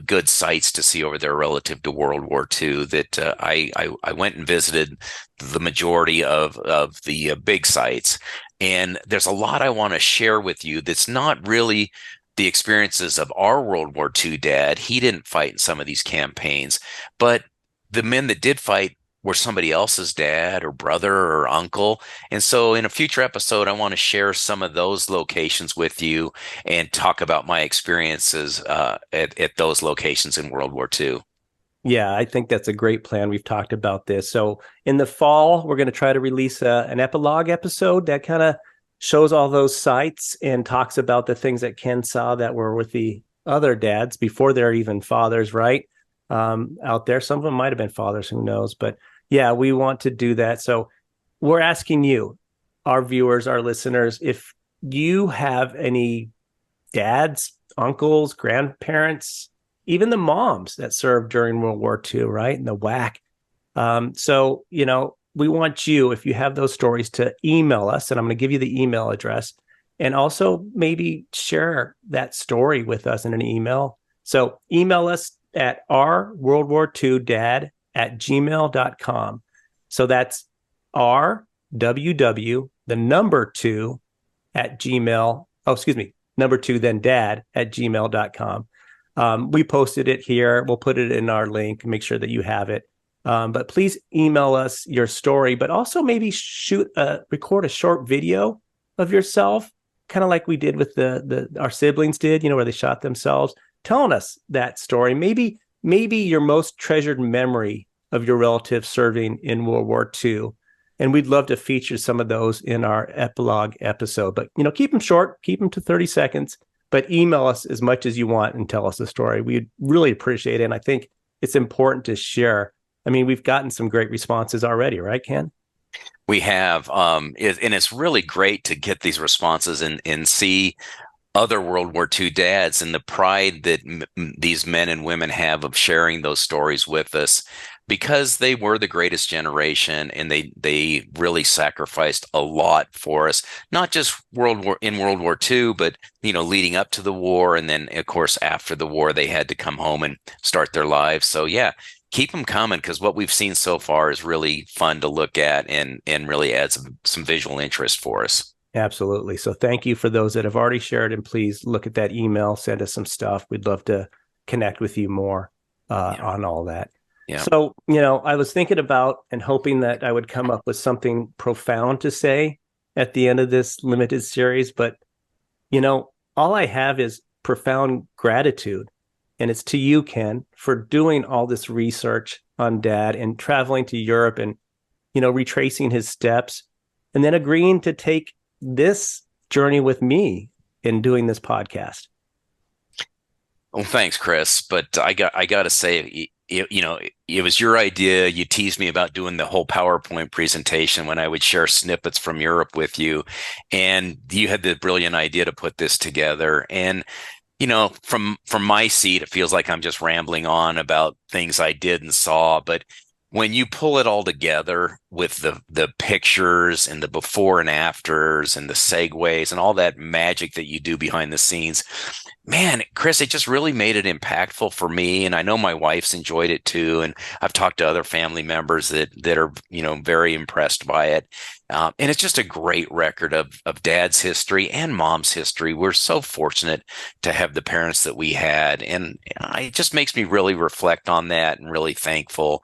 good sights to see over there relative to World War II that I went and visited the majority of the big sites, and there's a lot I want to share with you that's not really the experiences of our World War II dad. He didn't fight in some of these campaigns, but the men that did fight were somebody else's dad or brother or uncle. And so in a future episode, I want to share some of those locations with you and talk about my experiences at those locations in World War II.
Yeah, I think that's a great plan. We've talked about this. So in the fall, we're going to try to release an epilogue episode that kind of shows all those sites and talks about the things that Ken saw that were with the other dads before they're even fathers, right? Out there. Some of them might have been fathers, who knows? But yeah, we want to do that. So we're asking you, our viewers, our listeners, if you have any dads, uncles, grandparents, even the moms that served during World War II, right? And the WWII. So, we want you, if you have those stories, to email us, and I'm going to give you the email address, and also maybe share that story with us in an email. So email us at ourWWII@gmail.com. So that's RWW, the number 2 at Gmail. Oh, excuse me. Number 2, then dad@gmail.com. We posted it here. We'll put it in our link. Make sure that you have it. But please email us your story, but also maybe record a short video of yourself, kind of like we did with our siblings did, where they shot themselves, telling us that story. Maybe your most treasured memory of your relative serving in World War II. And we'd love to feature some of those in our epilogue episode. But, keep them short, keep them to 30 seconds, but email us as much as you want and tell us the story. We'd really appreciate it. And I think it's important to share. I mean, we've gotten some great responses already, right, Ken?
We have. And it's really great to get these responses and see other World War II dads and the pride that these men and women have of sharing those stories with us, because they were the greatest generation, and they really sacrificed a lot for us, not just World War II, but leading up to the war, and then of course after the war they had to come home and start their lives. So yeah, keep them coming, because what we've seen so far is really fun to look at and really adds some visual interest for us.
Absolutely. So thank you for those that have already shared, and please look at that email, send us some stuff. We'd love to connect with you more on all that. Yeah. So, I was thinking about and hoping that I would come up with something profound to say at the end of this limited series, but, all I have is profound gratitude. And it's to you, Ken, for doing all this research on Dad and traveling to Europe and, retracing his steps, and then agreeing to take this journey with me in doing this podcast.
Well, thanks, Chris. But I got to say, it was your idea. You teased me about doing the whole PowerPoint presentation when I would share snippets from Europe with you. And you had the brilliant idea to put this together. And, from my seat, it feels like I'm just rambling on about things I did and saw. But when you pull it all together with the pictures and the before and afters and the segues and all that magic that you do behind the scenes, man, Chris, it just really made it impactful for me. And I know my wife's enjoyed it too. And I've talked to other family members that are, very impressed by it. And it's just a great record of Dad's history and Mom's history. We're so fortunate to have the parents that we had. And it just makes me really reflect on that and really thankful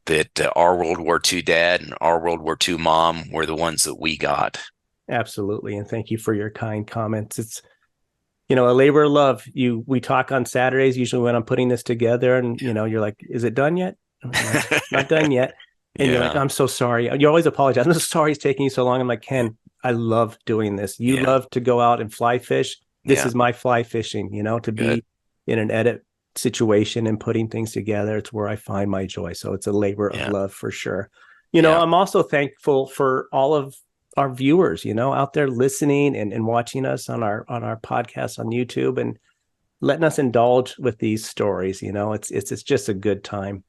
that our World War II dad and our World War II mom were the ones that we got.
Absolutely. And thank you for your kind comments. It's, a labor of love. We talk on Saturdays, usually when I'm putting this together, and, you're like, is it done yet? I'm like, not done yet. And you're like, I'm so sorry. You always apologize. I'm so sorry it's taking you so long. I'm like, Ken, I love doing this. You love to go out and fly fish. This is my fly fishing, to be in an edit situation and putting things together. It's where I find my joy. So it's a labor of love for sure. I'm also thankful for all of our viewers, out there listening and watching us on our podcast on YouTube and letting us indulge with these stories. It's just a good time.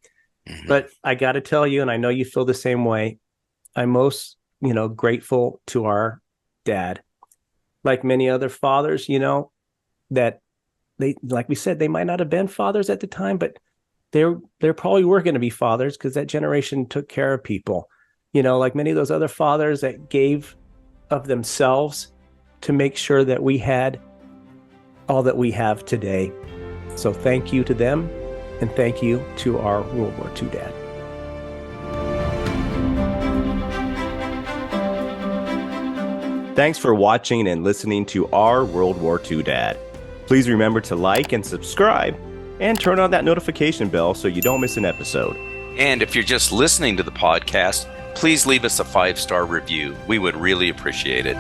Mm-hmm. But I got to tell you, and I know you feel the same way, I'm most, grateful to our dad. Like many other fathers, that they, like we said, they might not have been fathers at the time, but there probably were going to be fathers because that generation took care of people. Like many of those other fathers that gave of themselves to make sure that we had all that we have today. So thank you to them, and thank you to our World War II dad. Thanks for watching and listening to our World War II dad. Please remember to like and subscribe and turn on that notification bell so you don't miss an episode.
And if you're just listening to the podcast, please leave us a 5-star review. We would really appreciate it.